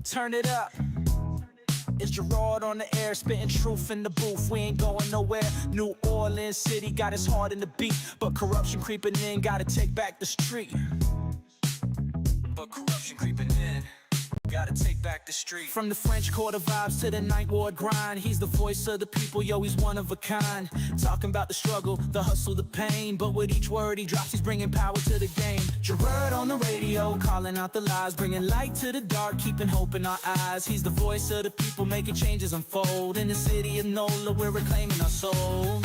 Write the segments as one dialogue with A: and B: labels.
A: Turn it up. It's Gerod on the air, spitting truth in the booth. We ain't going nowhere. New Orleans City got its heart in the beat, but corruption creeping in, gotta take back the street. But corruption creeping in, gotta take back the street. From the French Quarter vibes to the Ninth Ward grind, he's the voice of the people, yo, he's one of a kind. Talking about the struggle, the hustle, the pain, but with each word he drops, he's bringing power to the game. Gerod on the radio, calling out the lies, bringing light to the dark, keeping hope in our eyes. He's the voice of the people, making changes unfold. In the city of NOLA, we're reclaiming our soul.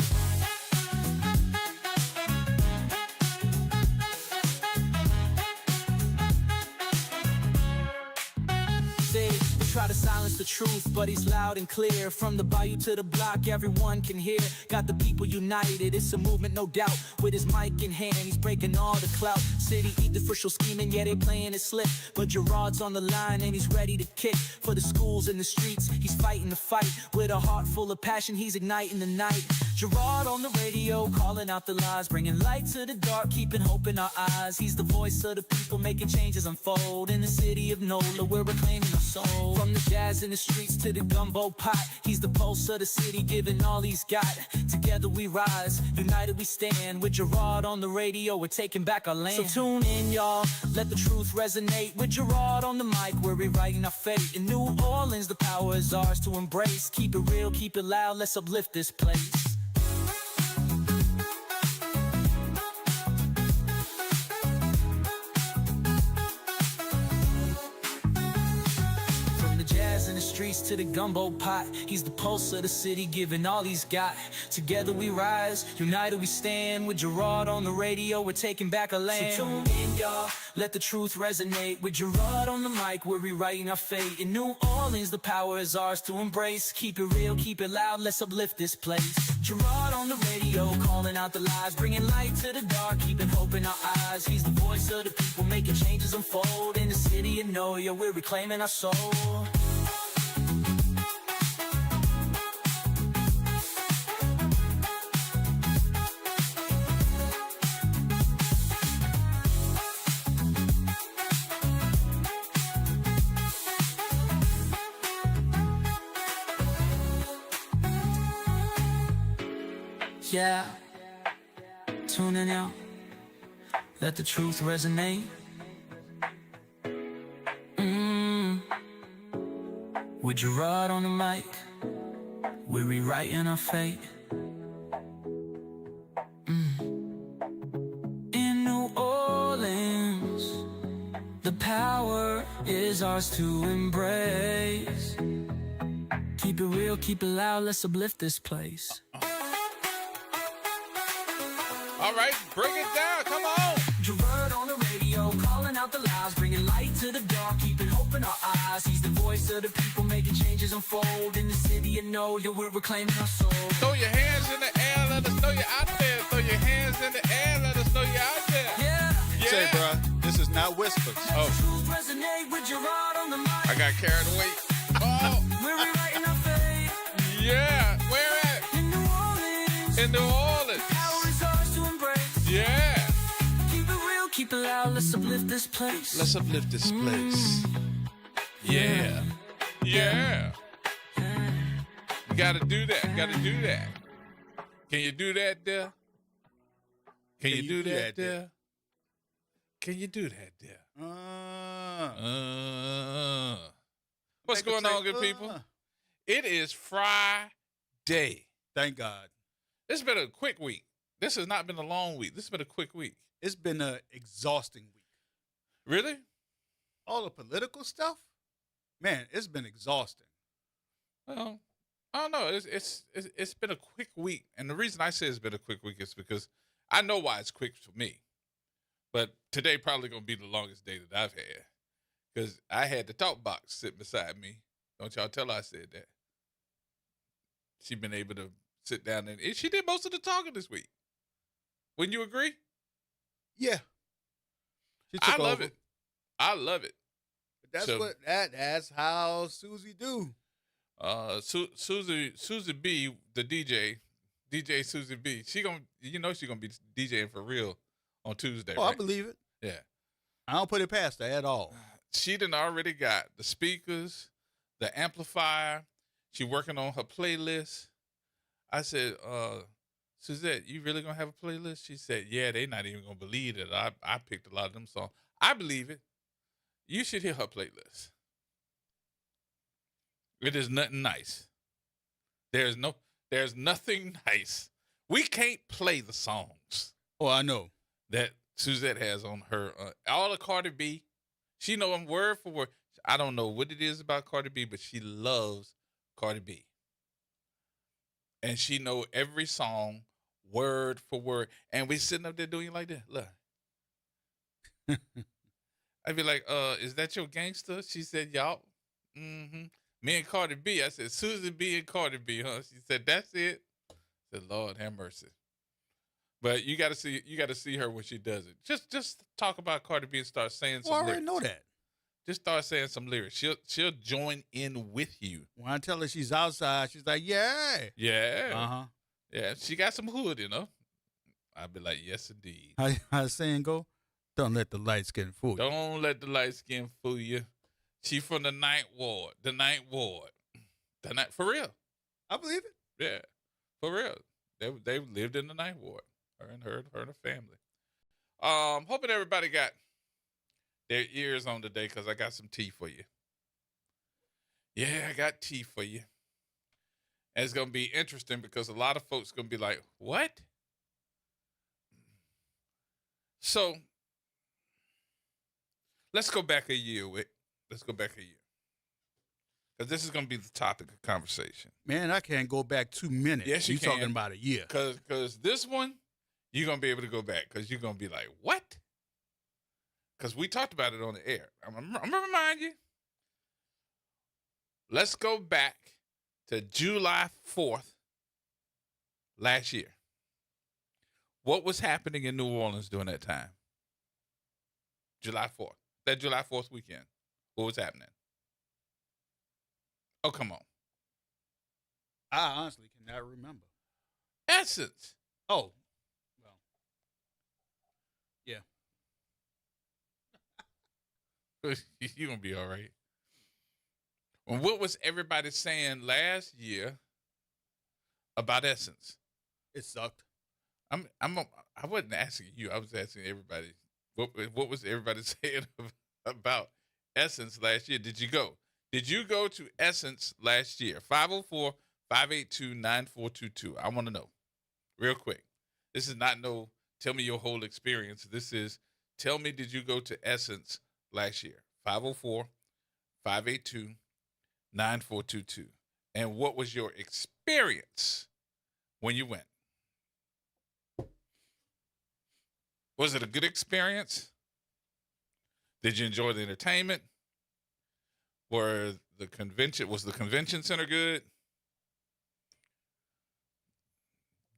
A: Try to silence the truth, but he's loud and clear. From the bayou to the block, everyone can hear. Got the people united, it's a movement, no doubt. With his mic in hand, he's breaking all the clout. City eat the official scheming, yeah, they playing it slick. But Gerod's on the line and he's ready to kick. For the schools and the streets, he's fighting the fight. With a heart full of passion, he's igniting the night. Gerod on the radio, calling out the lies, bringing light to the dark, keeping hope in our eyes. He's the voice of the people, making changes unfold. In the city of NOLA, we're reclaiming our soul. From the jazz in the streets to the gumbo pot, he's the pulse of the city, giving all he's got. Together we rise, united we stand. With Gerod on the radio, we're taking back our land. So tune in, y'all, let the truth resonate. With Gerod on the mic, we're rewriting our fate. In New Orleans, the power is ours to embrace. Keep it real, keep it loud, let's uplift this place. In the streets to the gumbo pot, he's the pulse of the city, giving all he's got. Together we rise, united we stand. With Gerod on the radio, we're taking back our land. So tune in, y'all, let the truth resonate. With Gerod on the mic, we're rewriting our fate. In New Orleans, the power is ours to embrace. Keep it real, keep it loud, let's uplift this place. Gerod on the radio, calling out the lies, bringing light to the dark, keeping hope in our eyes. He's the voice of the people, making changes unfold. In the city of NOLA, we're reclaiming our soul. Yeah, tuning out, let the truth resonate. With Gerod on the mic, we're rewriting our fate. In New Orleans, the power is ours to embrace. Keep it real, keep it loud, let's uplift this place.
B: All right, break it down, come on.
A: Gerod on the radio, calling out the lies, bringing light to the dark, keeping hope in our eyes. He's the voice of the people, making changes unfold. In the city of NOLA, we're reclaiming our soul.
B: Throw your hands in the air, let us know you're out there. Throw your hands in the air, let us know you're out there.
A: Yeah.
C: Say, bro, this is not whispers.
A: Let the truth resonate. With Gerod on the mic,
B: I got carried away. Oh.
A: we're rewriting our fate.
B: Yeah, where at?
A: In New Orleans.
B: In New Orleans.
A: Power is ours to embrace.
B: Yeah.
A: Keep it real, keep it loud, let's uplift this place.
B: Let's uplift this place. Yeah. Yeah. You gotta do that. Gotta do that. Can you do that there? Can you do that there? Can you do that there? What's going on, good people? It is Friday.
C: Thank God.
B: It's been a quick week. This has not been a long week. This has been a quick week.
C: It's been an exhausting week.
B: Really?
C: All the political stuff, man, it's been exhausting.
B: Well, I don't know. It's been a quick week, and the reason I say it's been a quick week is because I know why it's quick for me. But today probably gonna be the longest day that I've had because I had the talk box sitting beside me. Don't y'all tell her I said that. She been able to sit down and she did most of the talking this week. Wouldn't you agree?
C: Yeah.
B: I love it. I love it.
C: That's that's how Susie do.
B: Susie B, the DJ Susie B. She gonna be DJing for real on Tuesday.
C: Oh,
B: right?
C: I believe it.
B: Yeah.
C: I don't put it past her at all.
B: she done already got the speakers, the amplifier. She working on her playlist. I said, Suzette, you really gonna have a playlist? She said, yeah, they not even gonna believe it. I picked a lot of them songs. I believe it. You should hear her playlist. It is nothing nice. There's nothing nice. We can't play the songs
C: Oh, I know.
B: that Suzette has on her. All of Cardi B, she know them word for word. I don't know what it is about Cardi B, but she loves Cardi B, and she know every song word for word. And we sitting up there doing it like that. Look, I'd be like, is that your gangster? She said, y'all. Mm-hmm. Me and Cardi B. I said, Susie B and Cardi B, huh? She said, that's it. I said, Lord have mercy. But you gotta see her when she does it. Just talk about Cardi B and start saying
C: Well, I
B: some
C: already
B: lyrics.
C: know that.
B: Just start saying some lyrics. She'll join in with you.
C: When I tell her she's outside, she's like, yeah.
B: Yeah.
C: Uh-huh.
B: Yeah. She got some hood, you know. I'd be like, yes, indeed.
C: How the saying go? Don't let the light skin fool you.
B: Don't let the light skin fool you. She from the Ninth Ward. The Ninth Ward. For real.
C: I believe it.
B: Yeah. For real. They lived in the Ninth Ward. Her and her family. Hoping everybody got their ears on today because I got some tea for you. Yeah, I got tea for you. And it's gonna be interesting because a lot of folks gonna be like, what? So let's go back a year, Wick. Let's go back a year. Because this is going to be the topic of conversation.
C: Man, I can't go back 2 minutes.
B: Yes, you can.
C: talking about a year.
B: Because this one, you're going to be able to go back. Because you're going to be like, what? Because we talked about it on the air. I'm going to remind you. Let's go back to July 4th last year. What was happening in New Orleans during that time? July 4th. That July 4th weekend. What was happening? Oh, come on.
C: I honestly cannot remember.
B: Essence.
C: Oh, well, yeah.
B: You're going to be all right. Well, what was everybody saying last year about Essence?
C: It sucked.
B: I wasn't asking you. I was asking everybody. What was everybody saying about Essence last year? Did you go? Did you go to Essence last year? 504-582-9422. I want to know real quick. This is not no tell me your whole experience. This is tell me, did you go to Essence last year? 504-582-9422. And what was your experience when you went? Was it a good experience? Did you enjoy the entertainment? Was the convention center good?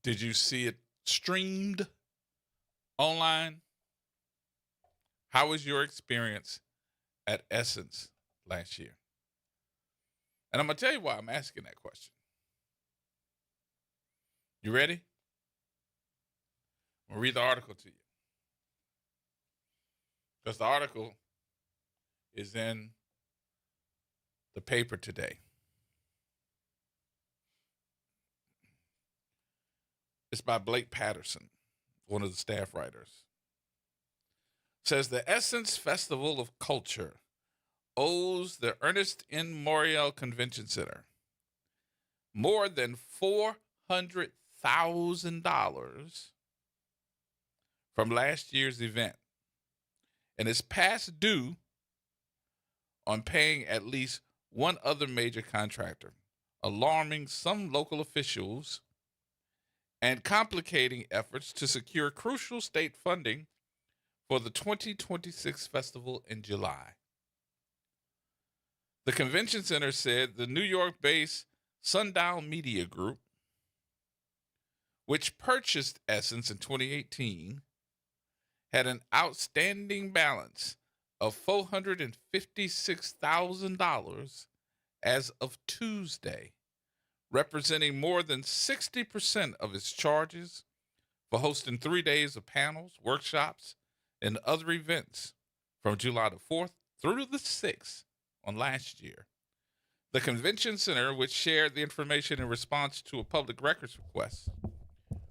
B: Did you see it streamed online? How was your experience at Essence last year? And I'm going to tell you why I'm asking that question. You ready? I'm going to read the article to you. Because the article is in the paper today. It's by Blake Patterson, one of the staff writers. It says the Essence Festival of Culture owes the Ernest N. Morial Convention Center more than $400,000 from last year's event, and is past due on paying at least one other major contractor, alarming some local officials and complicating efforts to secure crucial state funding for the 2026 festival in July. The convention center said the New York-based Sundial Media Group, which purchased Essence in 2018, had an outstanding balance of $456,000 as of Tuesday, representing more than 60% of its charges for hosting 3 days of panels, workshops, and other events from July the 4th through the 6th on last year, the convention center, which shared the information in response to a public records request,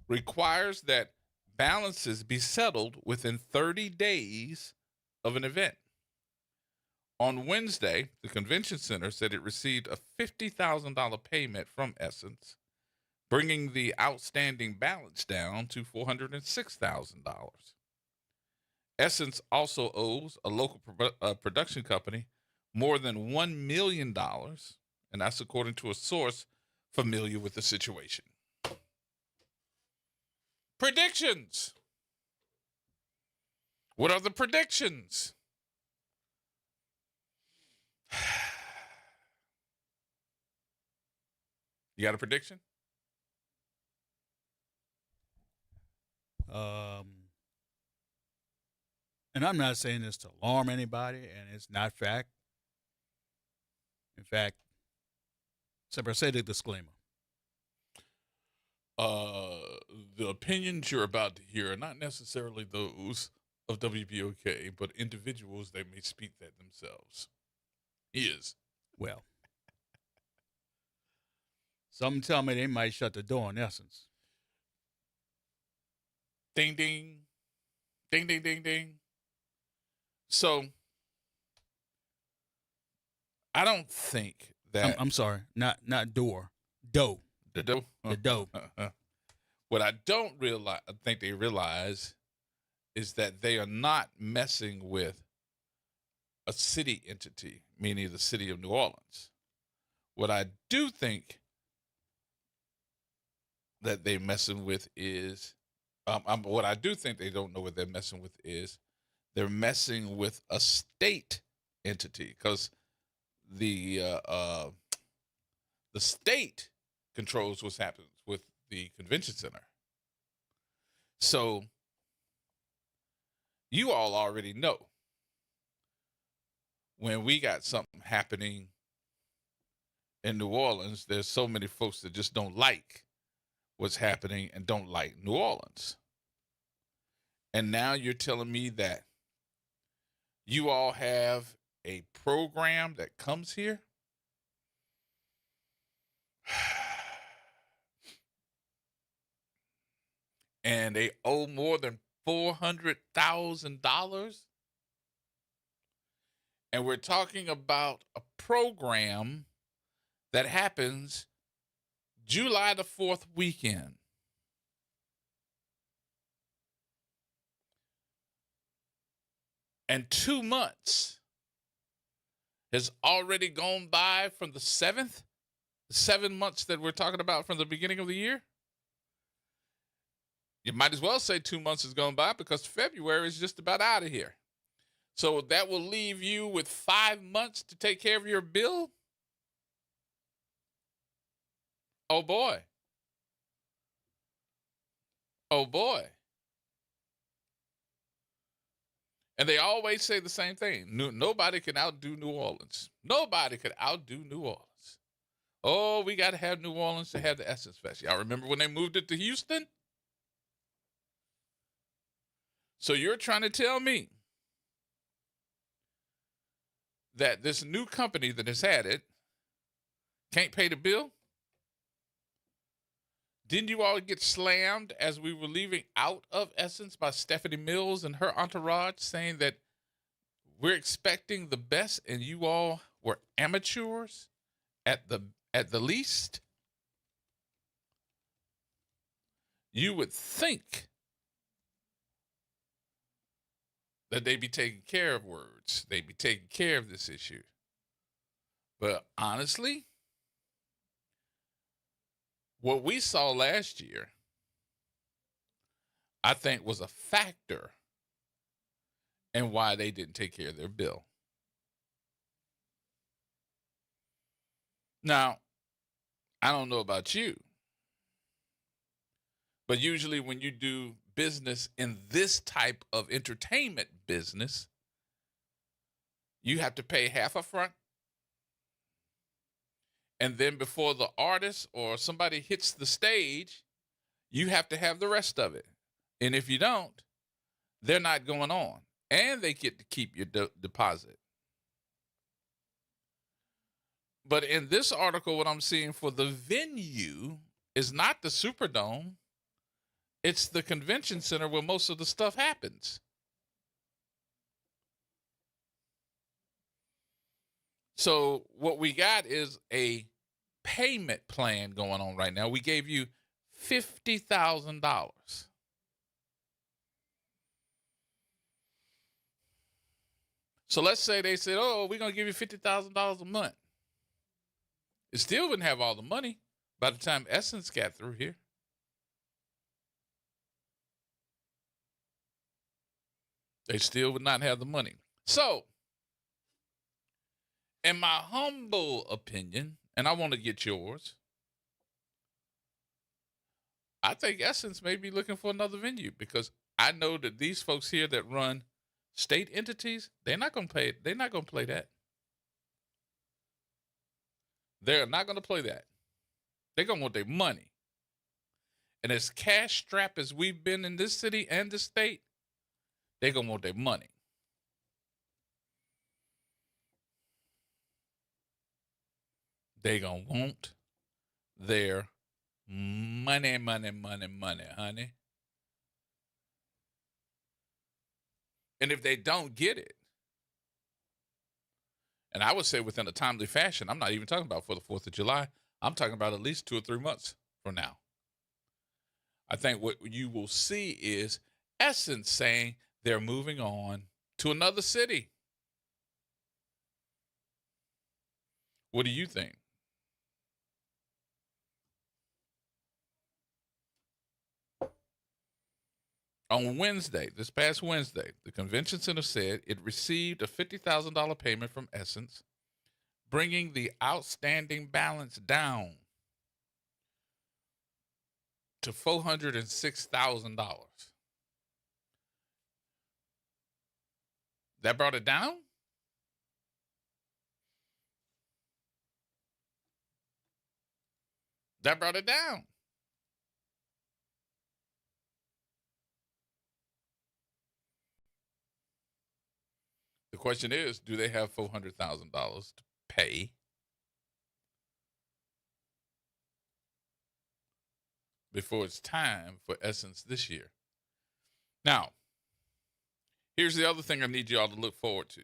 B: requires that balances be settled within 30 days of an event. On Wednesday, the convention center said it received a $50,000 payment from Essence, bringing the outstanding balance down to $406,000. Essence also owes a local production company more than $1 million, and that's according to a source familiar with the situation. Predictions. What are the predictions? You got a prediction?
C: And I'm not saying this to alarm anybody, and it's not fact. In fact, say the disclaimer.
B: The opinions you're about to hear are not necessarily those of WBOK, but individuals that may speak that themselves.
C: Well, some tell me they might shut the door on Essence.
B: Ding, ding. Ding, ding, ding, ding. So, I don't think that...
C: I'm sorry, not door. Dough.
B: The dough?
C: The dough.
B: What I don't realize, I think they realize, is that they are not messing with a city entity, meaning the city of New Orleans. What I do think that they're messing with is, what I do think they don't know what they're messing with is, they're messing with a state entity, because the state controls what's happening with the convention center. So you all already know when we got something happening in New Orleans, there's so many folks that just don't like what's happening and don't like New Orleans. And now you're telling me that you all have a program that comes here? And they owe more than $400,000? And we're talking about a program that happens July the 4th weekend. And 2 months has already gone by from the 7th, the 7 months that we're talking about from the beginning of the year. You might as well say 2 months has gone by, because February is just about out of here. So that will leave you with 5 months to take care of your bill. Oh boy. Oh boy. And they always say the same thing. Nobody can outdo New Orleans. Nobody could outdo New Orleans. Oh, we got to have New Orleans to have the Essence Fest. Y'all remember when they moved it to Houston? So you're trying to tell me that this new company that has had it can't pay the bill? Didn't you all get slammed as we were leaving out of Essence by Stephanie Mills and her entourage, saying that we're expecting the best and you all were amateurs at the least? You would think that they'd be taking care of words. They'd be taking care of this issue. But honestly, what we saw last year, I think, was a factor in why they didn't take care of their bill. Now, I don't know about you, but usually when you do business in this type of entertainment business, you have to pay half up front. And then before the artist or somebody hits the stage, you have to have the rest of it. And if you don't, they're not going on. And they get to keep your deposit. But in this article, what I'm seeing for the venue is not the Superdome. It's the convention center where most of the stuff happens. So what we got is a payment plan going on right now. We gave you $50,000. So let's say they said, oh, we're going to give you $50,000 a month. It still wouldn't have all the money by the time Essence got through here. They still would not have the money. So, in my humble opinion, and I want to get yours, I think Essence may be looking for another venue because I know that these folks here that run state entities, they're not going to pay. They're not going to play that. They're not going to play that. They're going to want their money. And as cash strapped as we've been in this city and the state, they're going to want their money. They're going to want their money, honey. And if they don't get it, and I would say within a timely fashion, I'm not even talking about for the 4th of July. I'm talking about at least 2 or 3 months from now. I think what you will see is Essence saying they're moving on to another city. What do you think? On Wednesday, this past Wednesday, the convention center said it received a $50,000 payment from Essence, bringing the outstanding balance down to $406,000. That brought it down? That brought it down. The question is, do they have $400,000 to pay before it's time for Essence this year? Now, here's the other thing I need you all to look forward to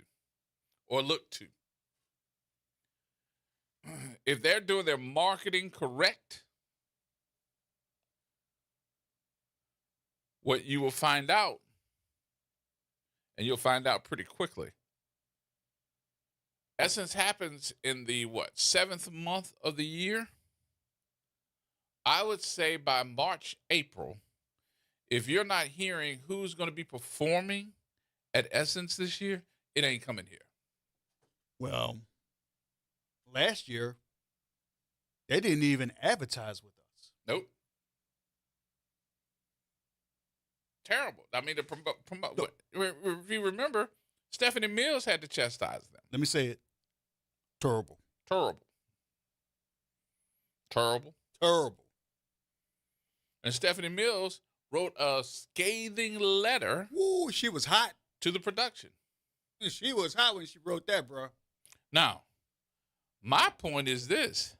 B: or look to. If they're doing their marketing correct, what you will find out, and you'll find out pretty quickly, Essence happens in the, 7th month of the year? I would say by March, April, if you're not hearing who's going to be performing at Essence this year, it ain't coming here.
C: Well, last year, they didn't even advertise with us.
B: Nope. Terrible. I mean, to promote.
C: No.
B: If you remember, Stephanie Mills had to chastise them.
C: Let me say it. Terrible.
B: Terrible. Terrible.
C: Terrible.
B: And Stephanie Mills wrote a scathing letter.
C: Woo, she was hot.
B: To the production.
C: She was hot when she wrote that, bro.
B: Now, my point is this.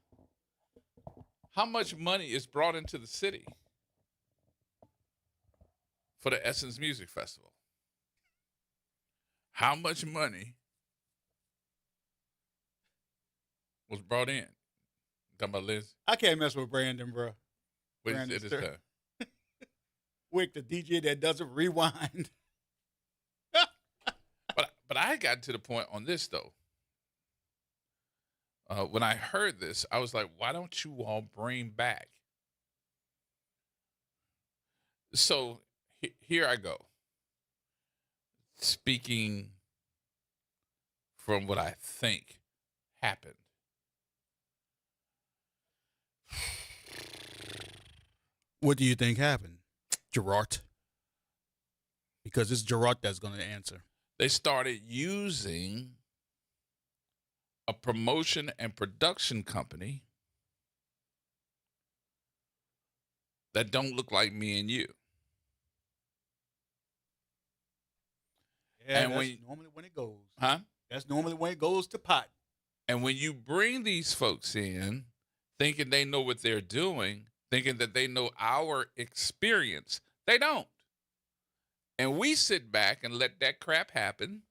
B: How much money is brought into the city for the Essence Music Festival? How much money was brought in? Talking about Liz?
C: I can't mess with Brandon, bro.
B: Wait,
C: Brandon
B: it is
C: Stir.
B: done.
C: Wick, the DJ that doesn't rewind.
B: But I got to the point on this, though. When I heard this, I was like, why don't you all bring back? So here I go. Speaking from what I think happened.
C: What do you think happened, Gerard? Because it's Gerard that's going to answer.
B: They started using a promotion and production company that don't look like me and you.
C: Yeah,
B: and
C: that's normally when it goes.
B: Huh?
C: That's normally when it goes to pot.
B: And when you bring these folks in thinking they know what they're doing, thinking that they know our experience, they don't. And we sit back and let that crap happen.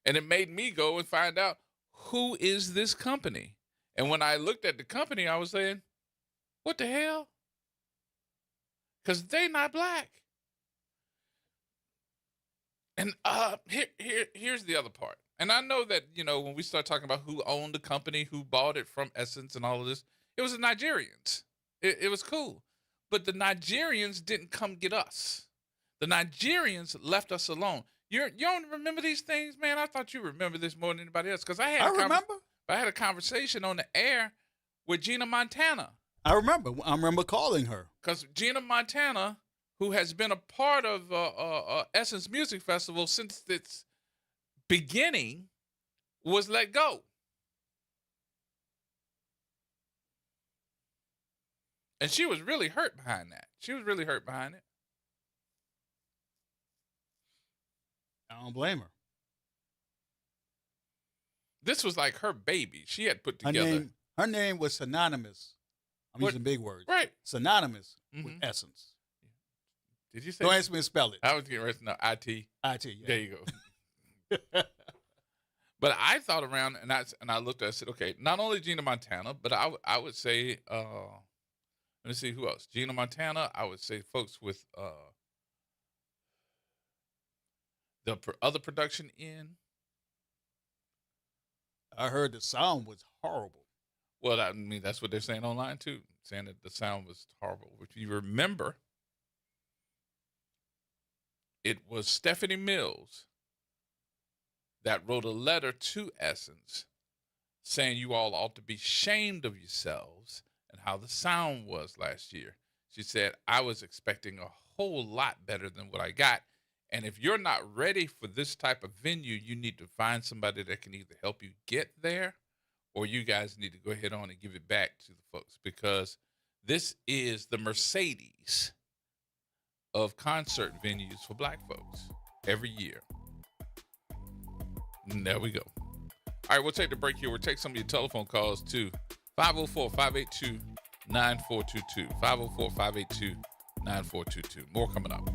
B: And it made me go and find out, who is this company? And when I looked at the company, I was saying, what the hell? Because they not black. And here's the other part. And I know that, when we start talking about who owned the company, who bought it from Essence and all of this, it was the Nigerians. It was cool. But the Nigerians didn't come get us. The Nigerians left us alone. You don't remember these things, man? I thought you remember this more than anybody else. Because I had a conversation on the air with Gina Montana.
C: I remember calling her.
B: Because Gina Montana, who has been a part of Essence Music Festival since its beginning, was let go. And she was really hurt behind that.
C: I don't blame her.
B: This was like her baby. She had put together.
C: Her name was synonymous. I'm using big words.
B: Right.
C: Synonymous with Essence.
B: Did you say?
C: Don't ask me to spell it.
B: I was getting ready to know IT.
C: IT, yeah.
B: There you go. But I thought around and I looked at it and said, okay, not only Gina Montana, but I would say, let me see who else. Gina Montana, I would say folks with the other production in.
C: I heard the sound was horrible.
B: Well, I mean, that's what they're saying online too, saying that the sound was horrible. If you remember, it was Stephanie Mills that wrote a letter to Essence saying you all ought to be ashamed of yourselves and how the sound was last year. She said, I was expecting a whole lot better than what I got. And if you're not ready for this type of venue, you need to find somebody that can either help you get there, or you guys need to go ahead on and give it back to the folks, because this is the Mercedes of concert venues for black folks every year. And there we go. All right, we'll take the break here. We'll take some of your telephone calls too. 504-582-9422. 504-582-9422. More coming up.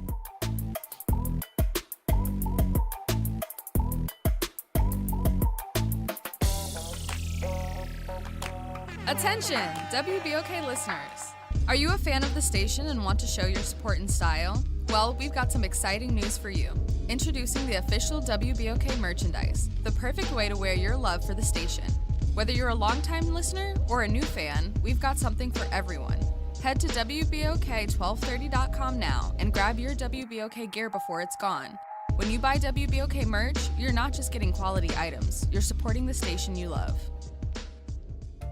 D: Attention, WBOK listeners. Are you a fan of the station and want to show your support and style? Well, we've got some exciting news for you. Introducing the official WBOK merchandise, the perfect way to wear your love for the station. Whether you're a longtime listener or a new fan, we've got something for everyone. Head to WBOK1230.com now and grab your WBOK gear before it's gone. When you buy WBOK merch, you're not just getting quality items, you're supporting the station you love.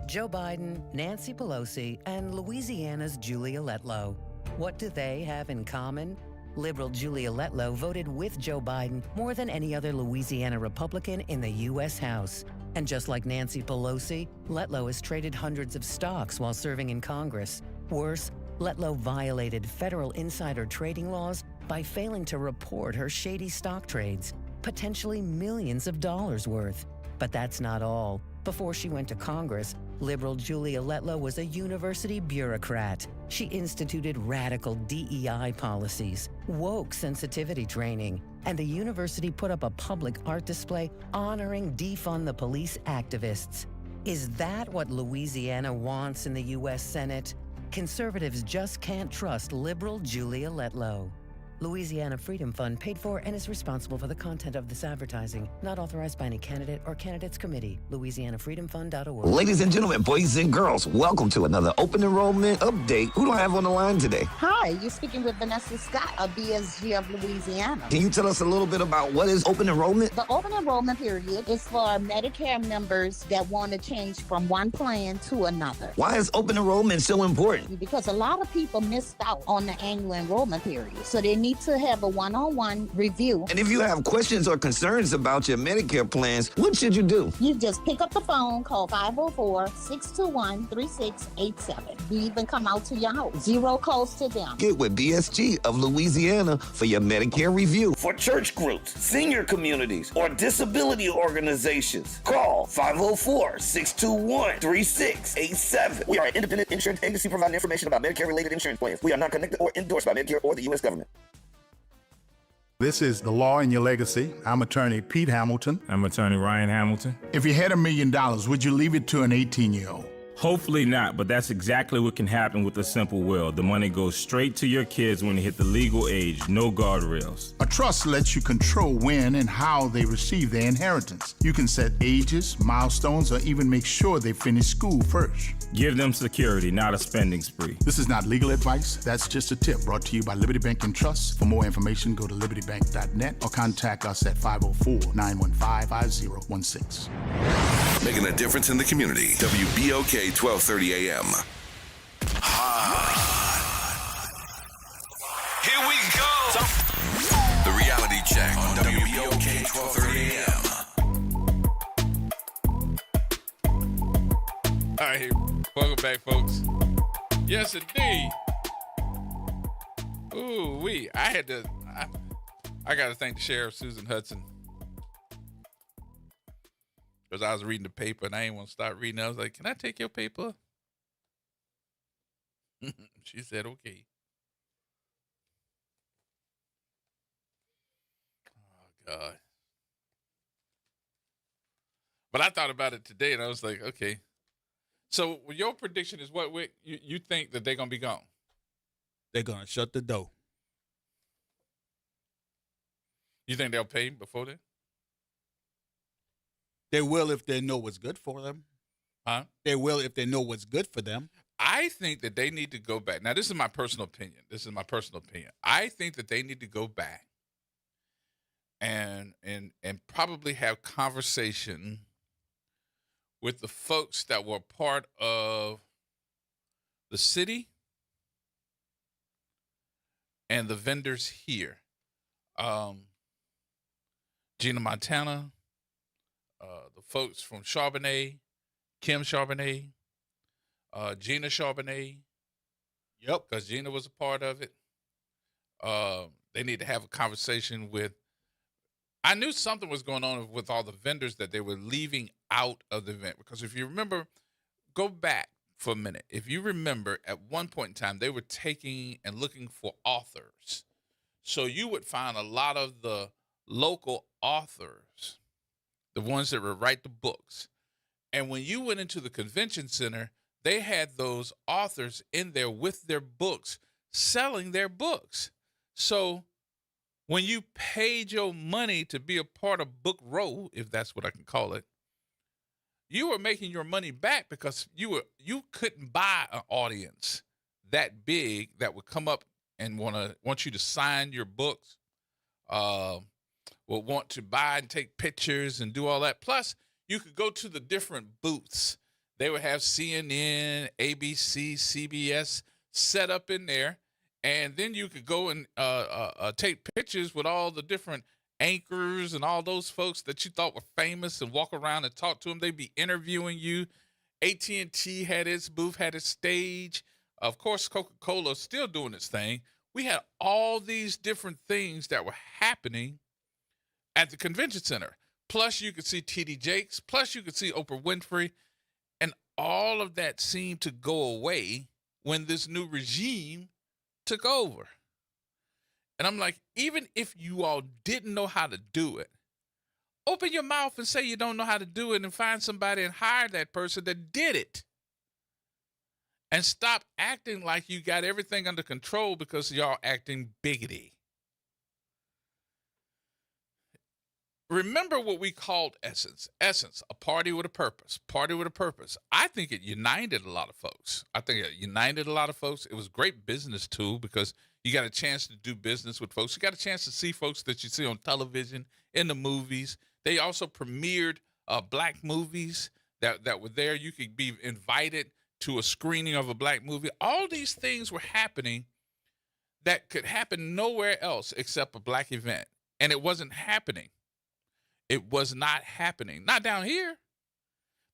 E: Joe Biden, Nancy Pelosi, and Louisiana's Julia Letlow. What do they have in common? Liberal Julia Letlow voted with Joe Biden more than any other Louisiana Republican in the U.S. House. And just like Nancy Pelosi, Letlow has traded hundreds of stocks while serving in Congress. Worse, Letlow violated federal insider trading laws by failing to report her shady stock trades, potentially millions of dollars worth. But that's not all. Before she went to Congress, liberal Julia Letlow was a university bureaucrat. She instituted radical DEI policies, woke sensitivity training, and the university put up a public art display honoring defund the police activists. Is that what Louisiana wants in the U.S. Senate? Conservatives just can't trust liberal Julia Letlow. Louisiana Freedom Fund paid for and is responsible for the content of this advertising. Not authorized by any candidate or candidates committee. LouisianaFreedomFund.org.
F: Ladies and gentlemen, boys and girls, welcome to another open enrollment update. Who do I have on the line today?
G: Hi, you're speaking with Vanessa Scott of BSG of Louisiana.
F: Can you tell us a little bit about what is open enrollment?
G: The open enrollment period is for Medicare members that want to change from one plan to another.
F: Why is open enrollment so important?
G: Because a lot of people missed out on the annual enrollment period. So they need need to have a one-on-one review.
F: And if you have questions or concerns about your Medicare plans, what should you do?
G: You just pick up the phone, call 504-621-3687. We even come out to your house. Zero cost to them.
F: Get with BSG of Louisiana for your Medicare review.
H: For church groups, senior communities, or disability organizations, call 504-621-3687. We are an independent insurance agency providing information about Medicare-related insurance plans. We are not connected or endorsed by Medicare or the U.S. government.
I: This is The Law in Your Legacy. I'm attorney Pete Hamilton.
J: I'm attorney Ryan Hamilton.
I: If you had $1 million, would you leave it to an 18-year-old?
J: Hopefully not, but that's exactly what can happen with a simple will. The money goes straight to your kids when they hit the legal age, no guardrails.
I: A trust lets you control when and how they receive their inheritance. You can set ages, milestones, or even make sure they finish school first.
J: Give them security, not a spending spree.
I: This is not legal advice. That's just a tip brought to you by Liberty Bank and Trust. For more information, go to libertybank.net or contact us at 504-915-5016.
K: Making a difference in the community. WBOK 1230 AM. Here we go. The reality check on WBOK 1230 AM.
B: All right, welcome back, folks. Yes, indeed. Ooh, I got to thank the Sheriff, Susan Hudson. Because I was reading the paper and I didn't want to stop reading. I was like, can I take your paper? She said, okay. Oh, God. But I thought about it today and I was like, okay. So your prediction is what, Wick? You think that they're going to be gone?
C: They're going to shut the door.
B: You think they'll pay before then?
C: They will if they know what's good for them.
B: Huh?
C: They will if they know what's good for them.
B: I think that they need to go back. Now, this is my personal opinion. I think that they need to go back and probably have conversation with the folks that were part of the city and the vendors here. Gina Montana, the folks from Charbonnet, Kim Charbonnet, Gina Charbonnet.
C: Yep.
B: Because Gina was a part of it. They need to have a conversation with. I knew something was going on with all the vendors that they were leaving out of the event. Because if you remember, go back for a minute. If you remember, at one point in time, they were taking and looking for authors. So you would find a lot of the local authors, the ones that would write the books. And when you went into the convention center, they had those authors in there with their books, selling their books. So when you paid your money to be a part of Book Row, if that's what I can call it, you were making your money back because you couldn't buy an audience that big that would come up and want you to sign your books, will want to buy and take pictures and do all that. Plus, you could go to the different booths. They would have CNN, ABC, CBS set up in there. And then you could go and take pictures with all the different anchors and all those folks that you thought were famous and walk around and talk to them. They'd be interviewing you. AT&T had its booth, had its stage. Of course, Coca-Cola still doing its thing. We had all these different things that were happening at the convention center. Plus, you could see T.D. Jakes. Plus, you could see Oprah Winfrey. And all of that seemed to go away when this new regime took over. And I'm like, even if you all didn't know how to do it, open your mouth and say you don't know how to do it and find somebody and hire that person that did it. And stop acting like you got everything under control because y'all acting biggity. Remember what we called Essence. Essence, a party with a purpose. Party with a purpose. I think it united a lot of folks. It was a great business tool because you got a chance to do business with folks. You got a chance to see folks that you see on television, in the movies. They also premiered black movies that were there. You could be invited to a screening of a black movie. All these things were happening that could happen nowhere else except a black event. And it wasn't happening. It was not happening. Not down here.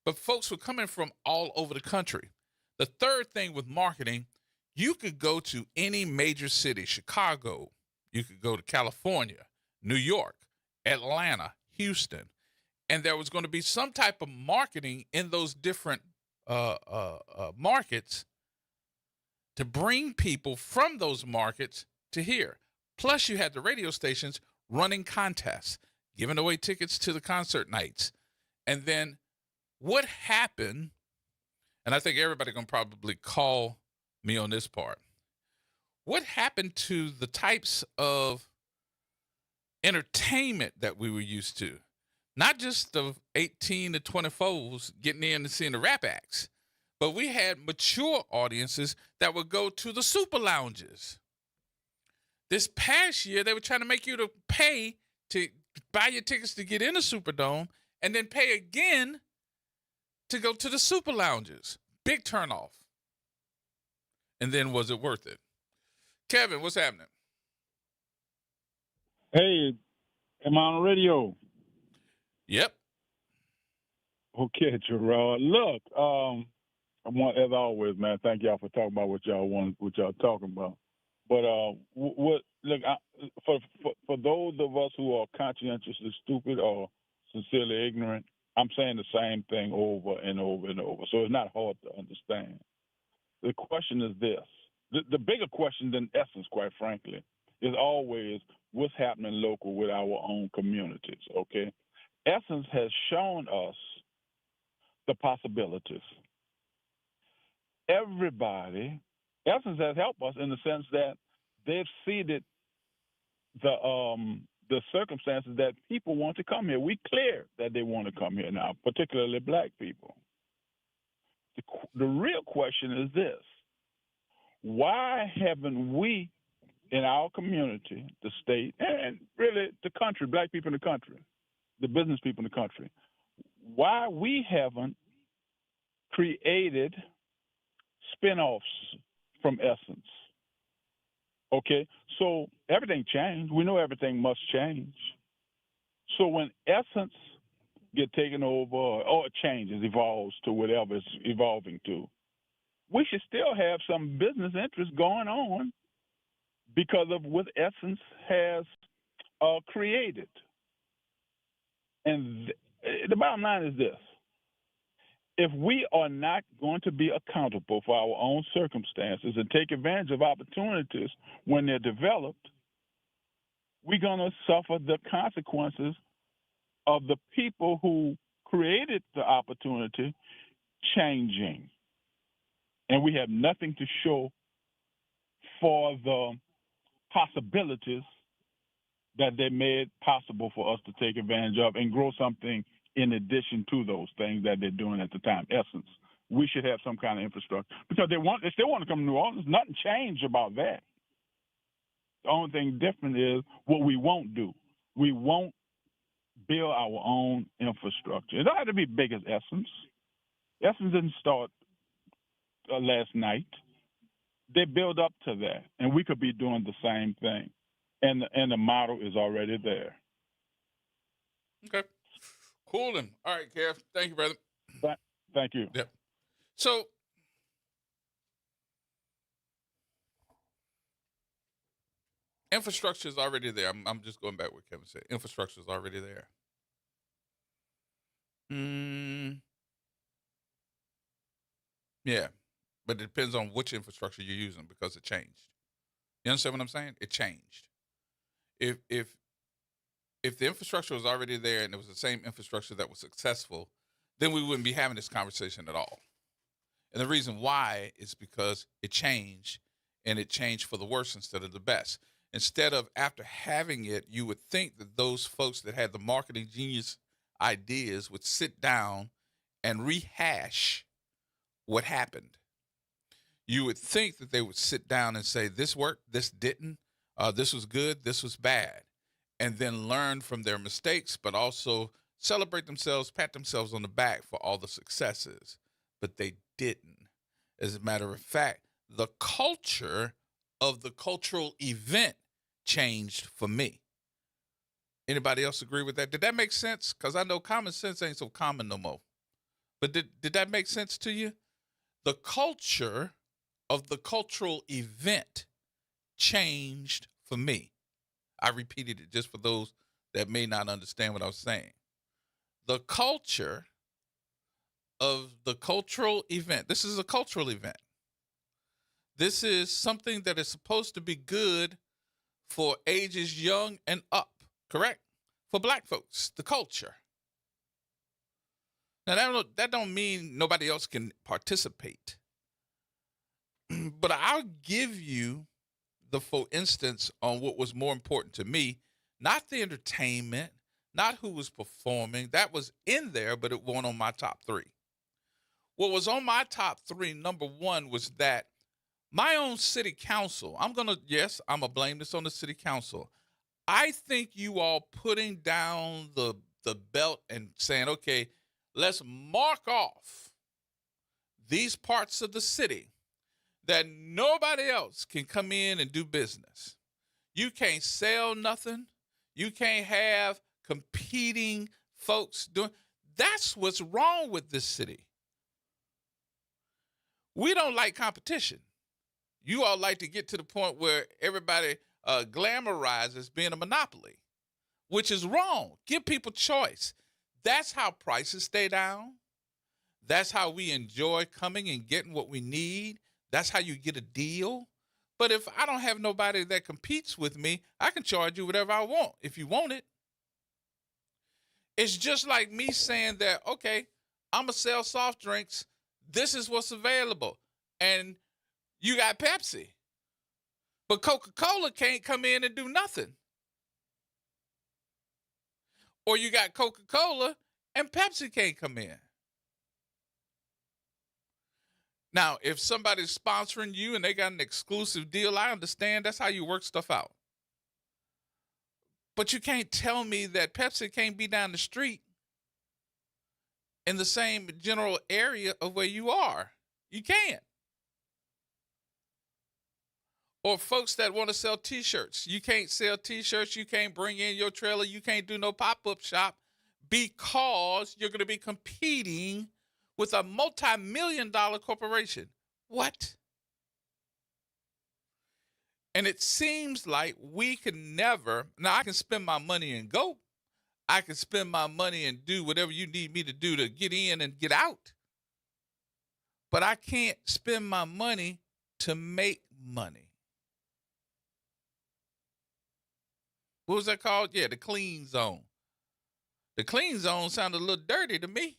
B: But folks were coming from all over the country. The third thing with marketing, you could go to any major city, Chicago, you could go to California, New York, Atlanta, Houston, and there was going to be some type of marketing in those different markets to bring people from those markets to here. Plus, you had the radio stations running contests, giving away tickets to the concert nights. And then what happened, and I think everybody going to probably call me on this part, what happened to the types of entertainment that we were used to? Not just the 18 to 24s getting in and seeing the rap acts, but we had mature audiences that would go to the super lounges. This past year, they were trying to make you to pay to buy your tickets to get in the Superdome and then pay again to go to the super lounges. Big turnoff. And then was it worth it? Kevin, what's happening?
L: Hey, am I on the radio?
B: Yep.
L: Okay, Gerard. Look, I want, as always, man, thank y'all for talking about what y'all talking about. But for those of us who are conscientiously stupid or sincerely ignorant, I'm saying the same thing over and over and over. So it's not hard to understand. The question is this. The bigger question than essence, quite frankly, is always what's happening local with our own communities, okay? Essence has shown us the possibilities. Essence has helped us in the sense that they've seeded the circumstances that people want to come here. We clear that they want to come here now, particularly black people. The real question is this. Why haven't we in our community, the state, and really the country, black people in the country, the business people in the country, why we haven't created spinoffs from Essence? Okay, so everything changed. We know everything must change. So when Essence get taken over or it changes, evolves to whatever it's evolving to, we should still have some business interests going on because of what Essence has created. And the bottom line is this. If we are not going to be accountable for our own circumstances and take advantage of opportunities when they're developed, we're going to suffer the consequences of the people who created the opportunity changing. And we have nothing to show for the possibilities that they made possible for us to take advantage of and grow something in addition to those things that they're doing at the time. Essence, we should have some kind of infrastructure because they still want to come to New Orleans. Nothing changed about that. The only thing different is what we won't do. We won't build our own infrastructure. It don't have to be big as Essence. Essence didn't start last night. They build up to that, and we could be doing the same thing. And the model is already there.
B: Okay. Cool. And all right, Kev. Thank you, brother.
L: Thank you.
B: Yep. So infrastructure is already there. I'm just going back what Kevin said. Infrastructure is already there. Yeah. But it depends on which infrastructure you're using because it changed. You understand what I'm saying? It changed. If the infrastructure was already there and it was the same infrastructure that was successful, then we wouldn't be having this conversation at all. And the reason why is because it changed, and it changed for the worse instead of the best. Instead of after having it, you would think that those folks that had the marketing genius ideas would sit down and rehash what happened. You would think that they would sit down and say, this worked, this didn't, this was good, this was bad, and then learn from their mistakes, but also celebrate themselves, pat themselves on the back for all the successes. But they didn't. As a matter of fact, the culture of the cultural event changed for me. Anybody else agree with that? Did that make sense? Because I know common sense ain't so common no more. But did that make sense to you? The culture of the cultural event changed for me. I repeated it just for those that may not understand what I was saying. The culture of the cultural event. This is a cultural event. This is something that is supposed to be good for ages young and up, correct? For black folks, the culture. Now, that don't mean nobody else can participate. But I'll give you the for instance on what was more important to me, not the entertainment, not who was performing. That was in there, but it wasn't on my top three. What was on my top three, number one, was that my own city council, I'm going to blame this on the city council. I think you all putting down the belt and saying, okay, let's mark off these parts of the city that nobody else can come in and do business. You can't sell nothing. You can't have competing folks doing. That's what's wrong with this city. We don't like competition. You all like to get to the point where everybody glamorizes being a monopoly, which is wrong. Give people choice. That's how prices stay down. That's how we enjoy coming and getting what we need. That's how you get a deal. But if I don't have nobody that competes with me, I can charge you whatever I want if you want it. It's just like me saying that, okay, I'm going to sell soft drinks. This is what's available. And you got Pepsi. But Coca-Cola can't come in and do nothing. Or you got Coca-Cola and Pepsi can't come in. Now, if somebody's sponsoring you and they got an exclusive deal, I understand that's how you work stuff out. But you can't tell me that Pepsi can't be down the street in the same general area of where you are. You can't. Or folks that want to sell T-shirts. You can't sell T-shirts. You can't bring in your trailer. You can't do no pop-up shop because you're going to be competing with a multi-million-dollar corporation. What? And it seems like we can never. Now, I can spend my money and go. I can spend my money and do whatever you need me to do to get in and get out. But I can't spend my money to make money. What was that called? Yeah, the clean zone. The clean zone sounded a little dirty to me.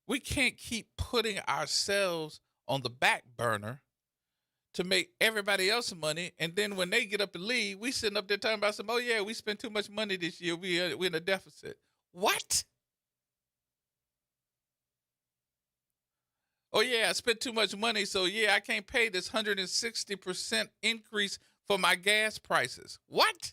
B: We can't keep putting ourselves on the back burner to make everybody else money, and then when they get up and leave, we sitting up there talking about some, oh yeah, we spent too much money this year, we're in a deficit. What? Oh yeah, I spent too much money, so yeah, I can't pay this 160% increase for my gas prices. What?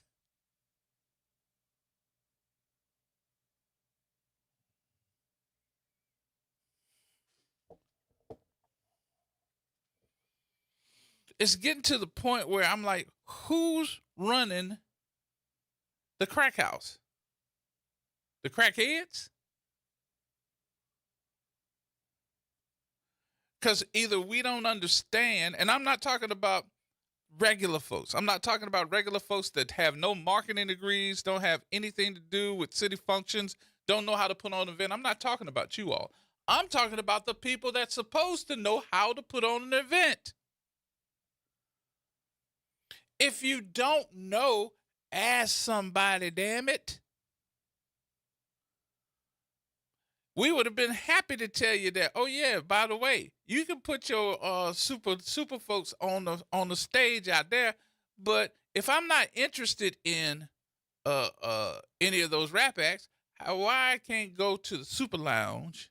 B: It's getting to the point where I'm like, who's running the crack house? The crackheads? Because either we don't understand, and I'm not talking about regular folks. I'm not talking about regular folks that have no marketing degrees, don't have anything to do with city functions, don't know how to put on an event. I'm not talking about you all. I'm talking about the people that's supposed to know how to put on an event. If you don't know, ask somebody, damn it. We would have been happy to tell you that, oh yeah, by the way, you can put your super folks on the stage out there, but if I'm not interested in any of those rap acts, why I can't go to the super lounge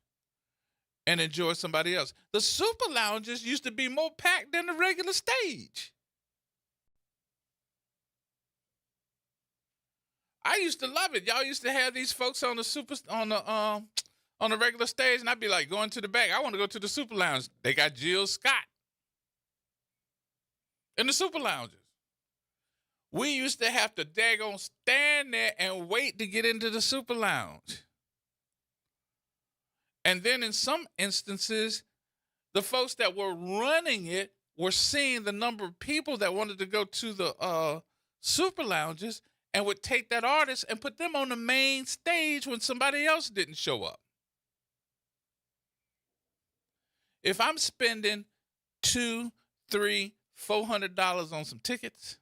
B: and enjoy somebody else? The super lounges used to be more packed than the regular stage. I used to love it. Y'all used to have these folks on the on the regular stage, and I'd be like going to the back. I want to go to the super lounge. They got Jill Scott in the super lounges. We used to have to daggone stand there and wait to get into the super lounge. And then in some instances, the folks that were running it were seeing the number of people that wanted to go to the super lounges and would take that artist and put them on the main stage when somebody else didn't show up. If I'm spending $200, $300, $400 on some tickets,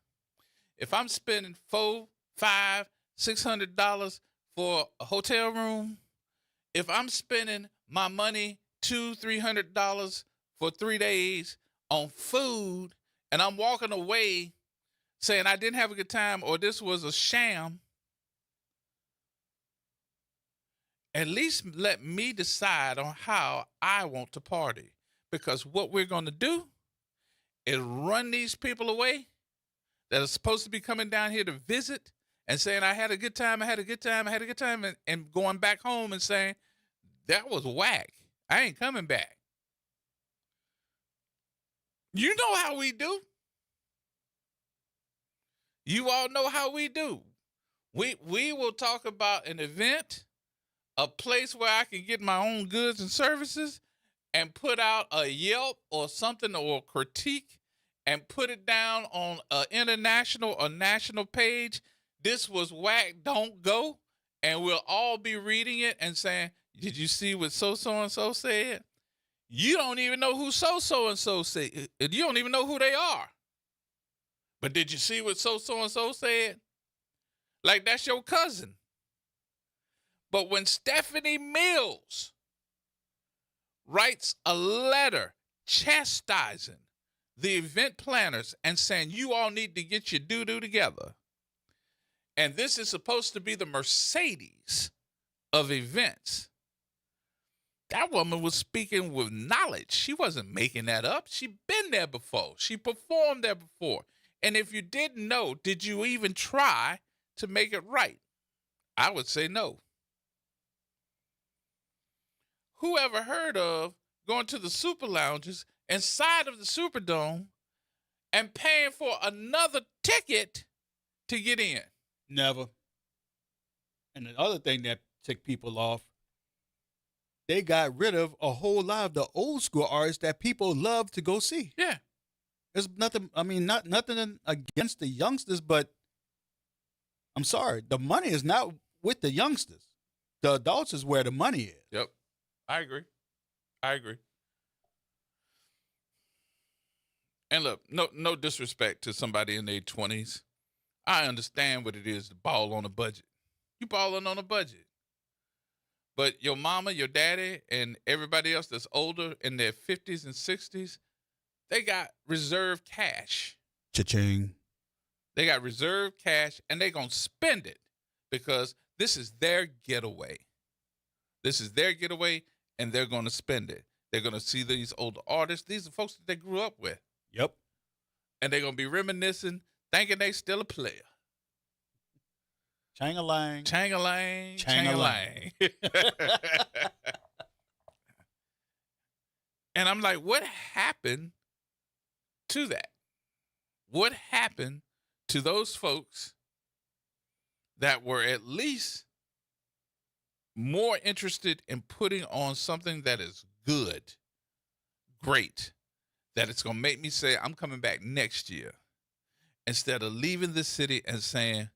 B: if I'm spending $400, $500, $600 for a hotel room, if I'm spending my money $200, $300 for 3 days on food, and I'm walking away saying I didn't have a good time or this was a sham, at least let me decide on how I want to party. Because what we're going to do is run these people away that are supposed to be coming down here to visit and saying, I had a good time, and going back home and saying, that was whack. I ain't coming back. You know how we do. You all know how we do. We will talk about an event, a place where I can get my own goods and services, and put out a Yelp or something or a critique and put it down on an international or national page. This was whack, don't go. And we'll all be reading it and saying, did you see what so-and-so said? You don't even know who so-and-so said. You don't even know who they are. But did you see what so-and-so said? Like that's your cousin. But when Stephanie Mills writes a letter chastising the event planners and saying you all need to get your doo-doo together, and this is supposed to be the Mercedes of events, that woman was speaking with knowledge. She wasn't making that up. She'd been there before. She performed there before. And if you didn't know, did you even try to make it right? I would say no. Who ever heard of going to the super lounges inside of the Superdome and paying for another ticket to get in?
C: Never. And the other thing that ticked people off, they got rid of a whole lot of the old school artists that people love to go see.
B: Yeah.
C: There's nothing, nothing against the youngsters, but I'm sorry, the money is not with the youngsters. The adults is where the money is.
B: Yep. I agree. And look, no disrespect to somebody in their 20s. I understand what it is to ball on a budget. You balling on a budget. But your mama, your daddy, and everybody else that's older in their 50s and 60s, they got reserved cash.
C: Cha-ching.
B: They got reserved cash, and they're going to spend it because this is their getaway. This is their getaway, and they're going to spend it. They're going to see these older artists. These are folks that they grew up with.
C: Yep.
B: And they're going to be reminiscing, thinking they still a player.
C: Chang-a-lang.
B: Chang-a-lang.
C: Chang-a-lang.
B: And I'm like, what happened to that? What happened to those folks that were at least more interested in putting on something that is good, great, that it's going to make me say, I'm coming back next year, instead of leaving the city and saying,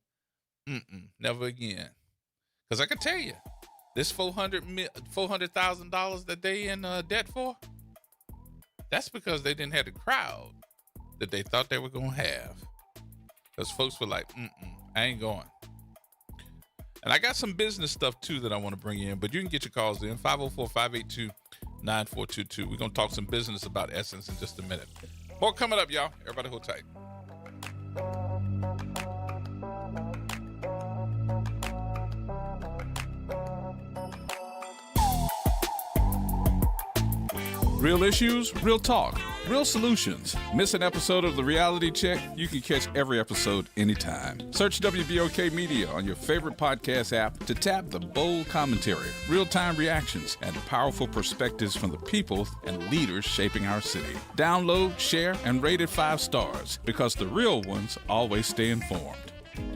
B: never again. Because I can tell you, this $400,000 that they in debt for, that's because they didn't have the crowd that they thought they were going to have. Because folks were like, I ain't going. And I got some business stuff, too, that I want to bring in. But you can get your calls in, 504-582-9422. We're going to talk some business about Essence in just a minute. More coming up, y'all. Everybody hold tight.
M: Real issues, real talk.
B: Real solutions. Miss an episode of The Reality Check? You can catch every episode anytime. Search WBOK Media on your favorite podcast app to tap the bold commentary, real-time reactions, and powerful perspectives from the people and leaders shaping our city. Download, share, and rate it 5 stars because the real ones always stay informed.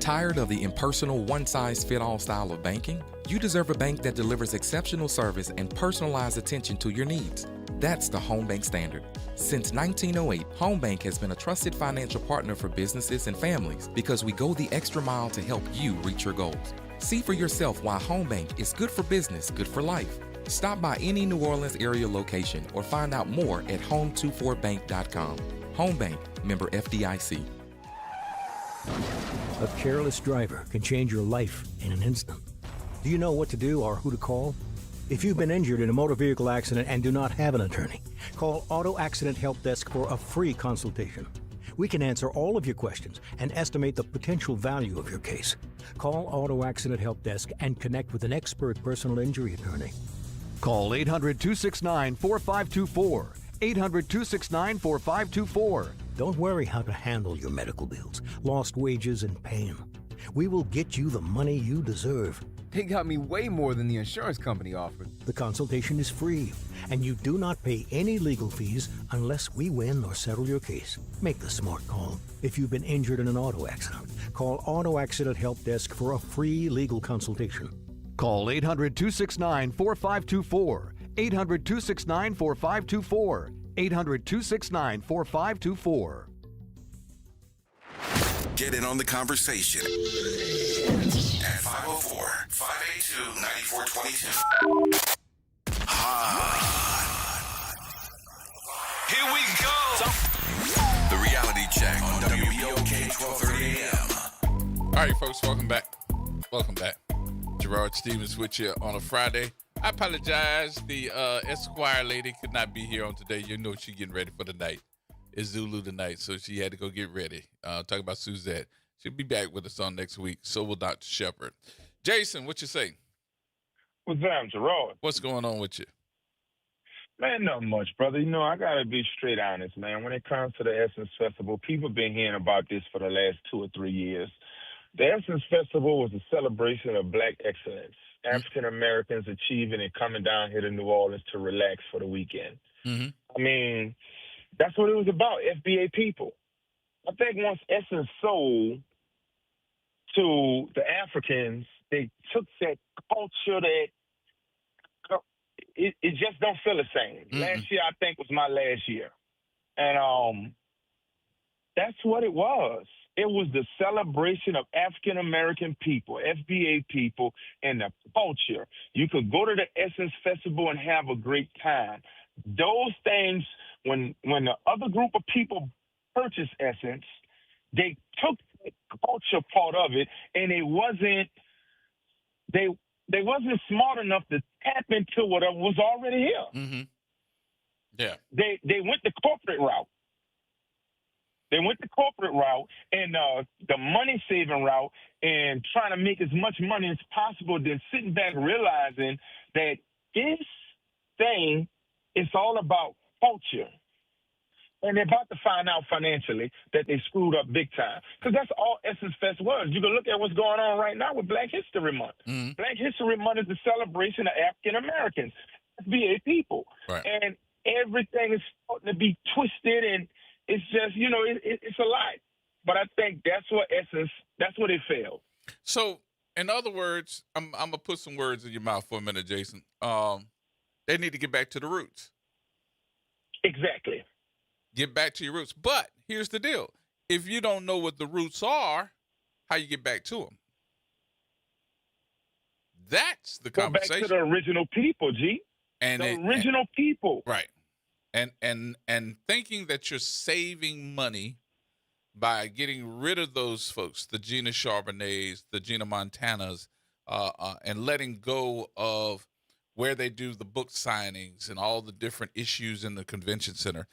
M: Tired of the impersonal, one-size-fit-all style of banking? You deserve a bank that delivers exceptional service and personalized attention to your needs. That's the Home Bank Standard. Since 1908, Home Bank has been a trusted financial partner for businesses and families because we go the extra mile to help you reach your goals. See for yourself why Home Bank is good for business, good for life. Stop by any New Orleans area location or find out more at home24bank.com. Home Bank, member FDIC.
N: A careless driver can change your life in an instant. Do you know what to do or who to call? If you've been injured in a motor vehicle accident and do not have an attorney, call Auto Accident Help Desk for a free consultation. We can answer all of your questions and estimate the potential value of your case. Call Auto Accident Help Desk and connect with an expert personal injury attorney.
O: Call 800-269-4524. 800-269-4524.
N: Don't worry how to handle your medical bills, lost wages, and pain. We will get you the money you deserve.
P: They got me way more than the insurance company offered.
N: The consultation is free, and you do not pay any legal fees unless we win or settle your case. Make the smart call. If you've been injured in an auto accident, call Auto Accident Help Desk for a free legal consultation.
O: Call 800-269-4524. 800-269-4524. 800-269-4524.
K: Get in on the conversation at 504-582-9422. Here we go. The Reality Check on WBOK 1230 AM.
B: All right, folks, welcome back. Welcome back. Gerard Stevens with you on a Friday. I apologize. The Esquire lady could not be here on today. You know she's getting ready for the night. It's Zulu tonight, so she had to go get ready. Talk about Suzette. She'll be back with us on next week. So will Dr. Shepard. Jason, what you say?
Q: What's up, Gerard?
B: What's going on with you?
Q: Man, not much, brother. You know, I got to be straight honest, man. When it comes to the Essence Festival, people been hearing about this for the last 2 or 3 years. The Essence Festival was a celebration of Black excellence, African Americans achieving and coming down here to New Orleans to relax for the weekend.
B: Mm-hmm.
Q: I mean, that's what it was about, FBA people. I think once Essence sold to the Africans, they took that culture that it just don't feel the same. Mm-hmm. Last year, I think, was my last year. And that's what it was. It was the celebration of African-American people, FBA people, and the culture. You could go to the Essence Festival and have a great time. Those things, when the other group of people purchased Essence, they took the culture part of it, and it wasn't they wasn't smart enough to tap into what was already here.
B: Mm-hmm. Yeah.
Q: They went the corporate route. They went the corporate route and the money-saving route and trying to make as much money as possible, then sitting back realizing that this thing is all about culture. And they're about to find out financially that they screwed up big time. Because that's all Essence Fest was. You can look at what's going on right now with Black History Month.
B: Mm-hmm.
Q: Black History Month is the celebration of African Americans, FBA people.
B: Right.
Q: And everything is starting to be twisted, and it's just, you know, it's a lot. But I think that's what it failed.
B: So, in other words, I'm going to put some words in your mouth for a minute, Jason. They need to get back to the roots.
Q: Exactly.
B: Get back to your roots. But here's the deal. If you don't know what the roots are, how you get back to them? That's the conversation.
Q: Go back to the original people, G.
B: And
Q: the original people.
B: Right. And thinking that you're saving money by getting rid of those folks, the Gina Charbonnets, the Gina Montanas, and letting go of where they do the book signings and all the different issues in the convention center.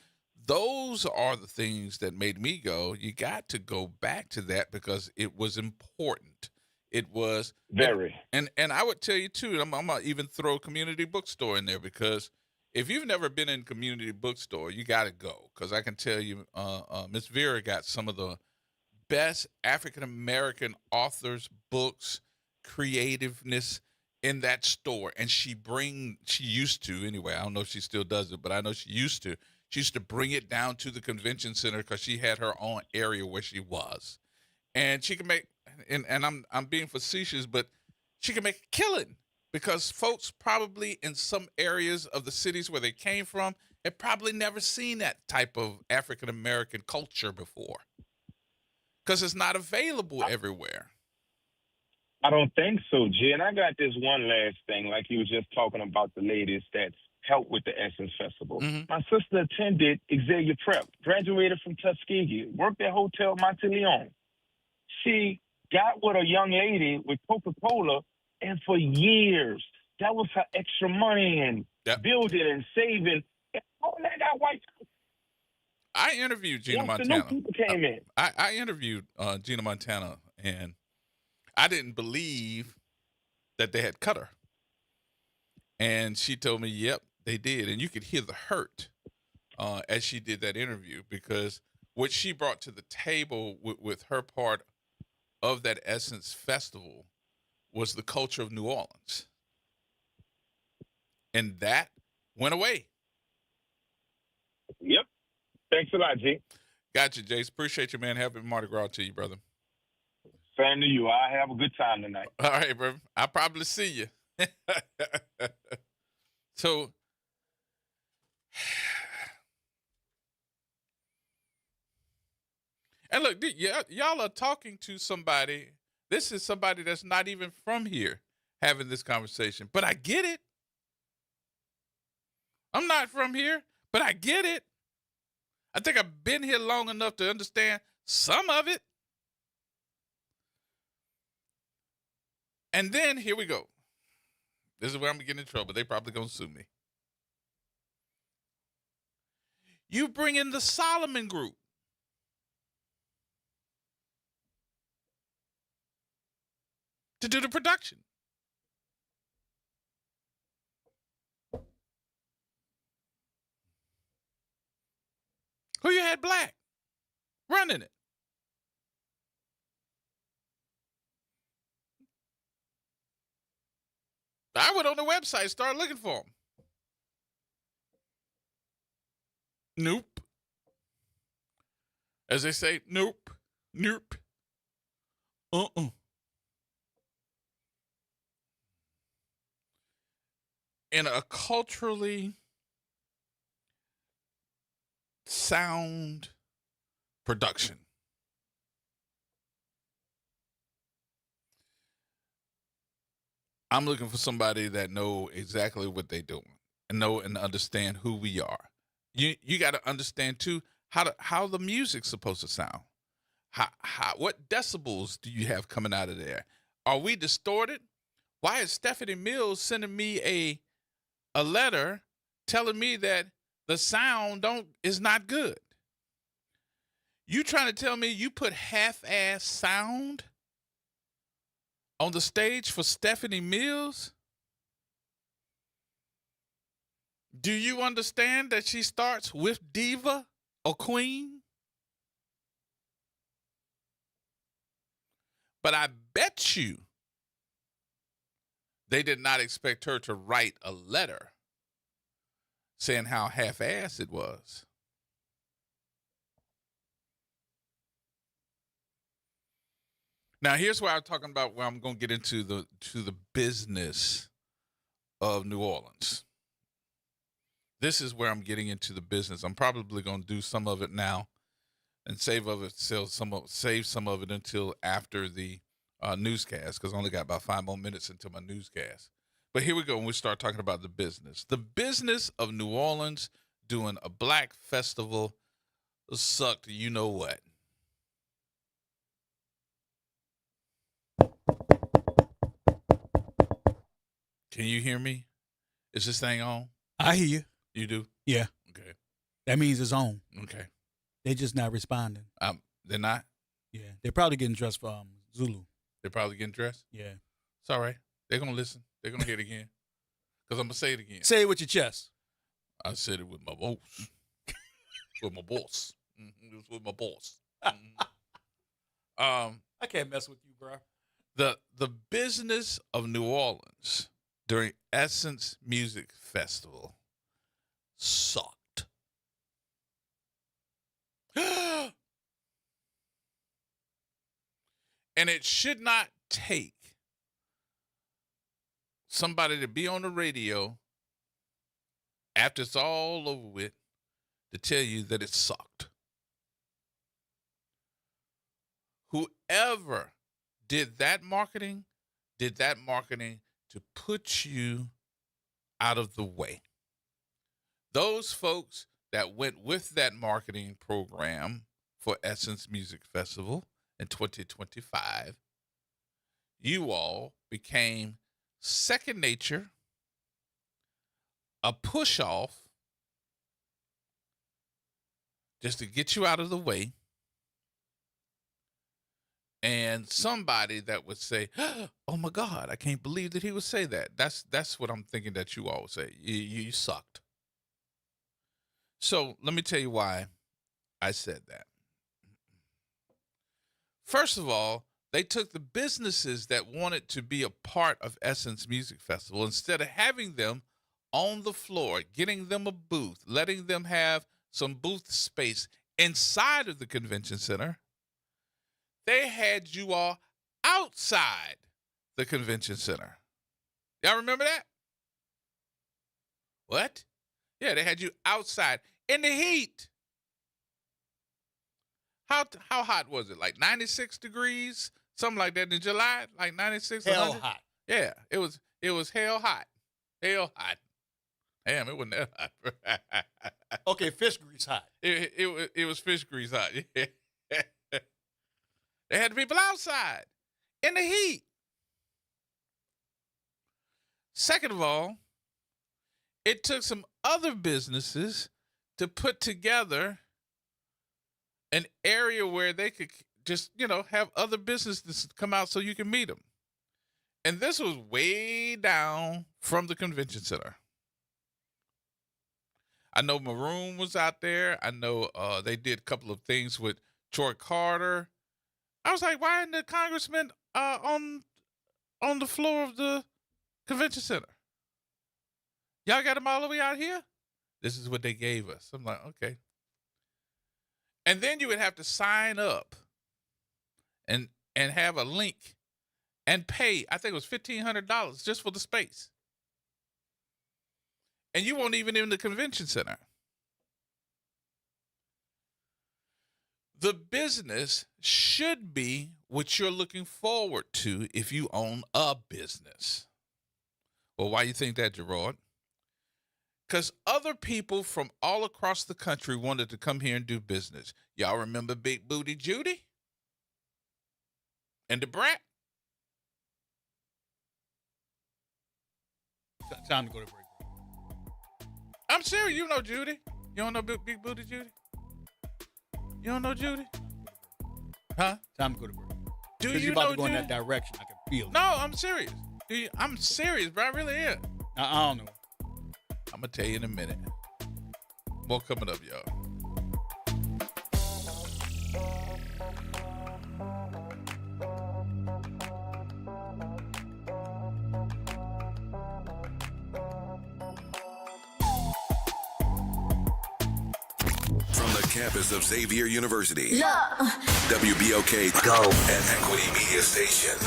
B: Those are the things that made me go, you got to go back to that because it was important. It was
Q: very.
B: And I would tell you, too, I'm going to even throw a community bookstore in there because if you've never been in community bookstore, you got to go, because I can tell you, Miss Vera got some of the best African American authors, books, creativeness in that store, and she used to anyway. I don't know if she still does it, but I know she used to. She used to bring it down to the convention center because she had her own area where she was, and she can make. And I'm being facetious, but she can make a killing. Because folks probably in some areas of the cities where they came from had probably never seen that type of African American culture before. Because it's not available everywhere.
Q: I don't think so, G. And I got this one last thing, like you were just talking about the ladies that helped with the Essence Festival. My sister attended Xavier Prep, graduated from Tuskegee, worked at Hotel Monteleone. She got with a young lady with Coca-Cola, and for years, that was her extra money and building and saving. And all that got wiped out.
B: I interviewed Gina
Q: Once
B: Montana.
Q: the new people came in.
B: I interviewed Gina Montana, and I didn't believe that they had cut her. And she told me, yep, they did. And you could hear the hurt as she did that interview, because what she brought to the table with her part of that Essence Festival was the culture of New Orleans. And that went away.
Q: Yep. Thanks a lot, G.
B: Got you, Jace. Appreciate you, man. Happy Mardi Gras to you, brother.
Q: Same to you. I have a good time tonight.
B: All right, bro. I'll probably see you. So, and look, y'all are talking to somebody. This is somebody that's not even from here having this conversation. But I get it. I'm not from here, but I get it. I think I've been here long enough to understand some of it. And then here we go. This is where I'm getting in trouble. They probably gonna sue me. You bring in the Solomon Group. To do the production. Who you had black running it? I went on the website, started looking for them. Nope. As they say, nope. Nope. In a culturally sound production, I'm looking for somebody that know exactly what they're doing and know and understand who we are. You got to understand too how the music's supposed to sound. What decibels do you have coming out of there? Are we distorted? Why is Stephanie Mills sending me a letter telling me that the sound is not good? You trying to tell me you put half-ass sound on the stage for Stephanie Mills? Do you understand that she starts with diva or queen? But I bet you they did not expect her to write a letter saying how half-assed it was. Now, here's where I'm talking about where I'm going to get into the business of New Orleans. This is where I'm getting into the business. I'm probably going to do some of it now and save some of it until after the newscast, because I only got about 5 more minutes until my newscast. But here we go, when we start talking about the business. The business of New Orleans doing a black festival sucked, you know what. Can you hear me? Is this thing on?
C: I hear you.
B: You do?
C: Yeah.
B: Okay.
C: That means it's on.
B: Okay.
C: They're just not responding.
B: They're not?
C: Yeah. They're probably getting dressed for Zulu.
B: They're probably getting dressed?
C: Yeah.
B: It's all right. They're going to listen. They're going to hear it again. Because I'm going to say it again.
C: Say it with your chest.
B: I said it with my boss. With my boss. It was with my boss.
C: I can't mess with you, bro.
B: The business of New Orleans during Essence Music Festival sucked. And it should not take somebody to be on the radio after it's all over with to tell you that it sucked. Whoever did that marketing to put you out of the way. Those folks that went with that marketing program for Essence Music Festival in 2025, you all became second nature, a push off, just to get you out of the way. And somebody that would say, "Oh my God, I can't believe that he would say that." That's what I'm thinking that you all would say. You sucked. So let me tell you why I said that. First of all, they took the businesses that wanted to be a part of Essence Music Festival, instead of having them on the floor, getting them a booth, letting them have some booth space inside of the convention center. They had you all outside the convention center. Y'all remember that? What? Yeah, they had you outside in the heat. How hot was it? Like 96 degrees? Something like that in July? Like 96?
C: Hell
B: 100?
C: hot.
B: Yeah, it was hell hot. Hell hot. Damn, it wasn't that hot.
C: Okay, fish grease hot.
B: It was fish grease hot. Yeah. They had the people outside in the heat. Second of all, it took some other businesses to put together an area where they could just, have other businesses come out so you can meet them. And this was way down from the convention center. I know Maroon was out there. I know they did a couple of things with Troy Carter. I was like, why isn't the congressman on the floor of the convention center? Y'all got him all the way out here? This is what they gave us. I'm like, okay. And then you would have to sign up and have a link and pay, I think it was $1,500 just for the space. And you weren't even in the convention center. The business should be what you're looking forward to if you own a business. Well, why do you think that, Gerard? Because other people from all across the country wanted to come here and do business. Y'all remember Big Booty Judy? And the Brat?
C: Time to go to break.
B: I'm serious. You know Judy. You don't know Big Booty Judy? You don't know Judy? Huh?
C: Time to go to break.
B: Do
C: Because
B: you
C: you're about
B: know
C: to go in
B: Judy?
C: that direction. I can feel it.
B: No, I'm serious. I'm serious, bro. I really am.
C: I don't know.
B: I'm going to tell you in a minute. More coming up, y'all.
K: From the campus of Xavier University.
O: Yeah.
K: WBOK
F: Go.
K: and Equity Media Station.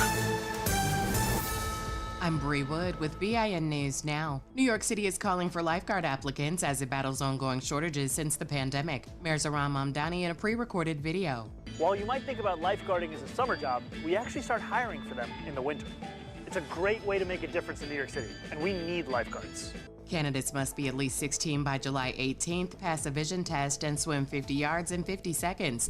O: I'm Bree Wood with BIN News Now. New York City is calling for lifeguard applicants as it battles ongoing shortages since the pandemic. Mayor Zaram Mamdani in a pre-recorded video.
R: While you might think about lifeguarding as a summer job, we actually start hiring for them in the winter. It's a great way to make a difference in New York City, and we need lifeguards.
O: Candidates must be at least 16 by July 18th, pass a vision test, and swim 50 yards in 50 seconds.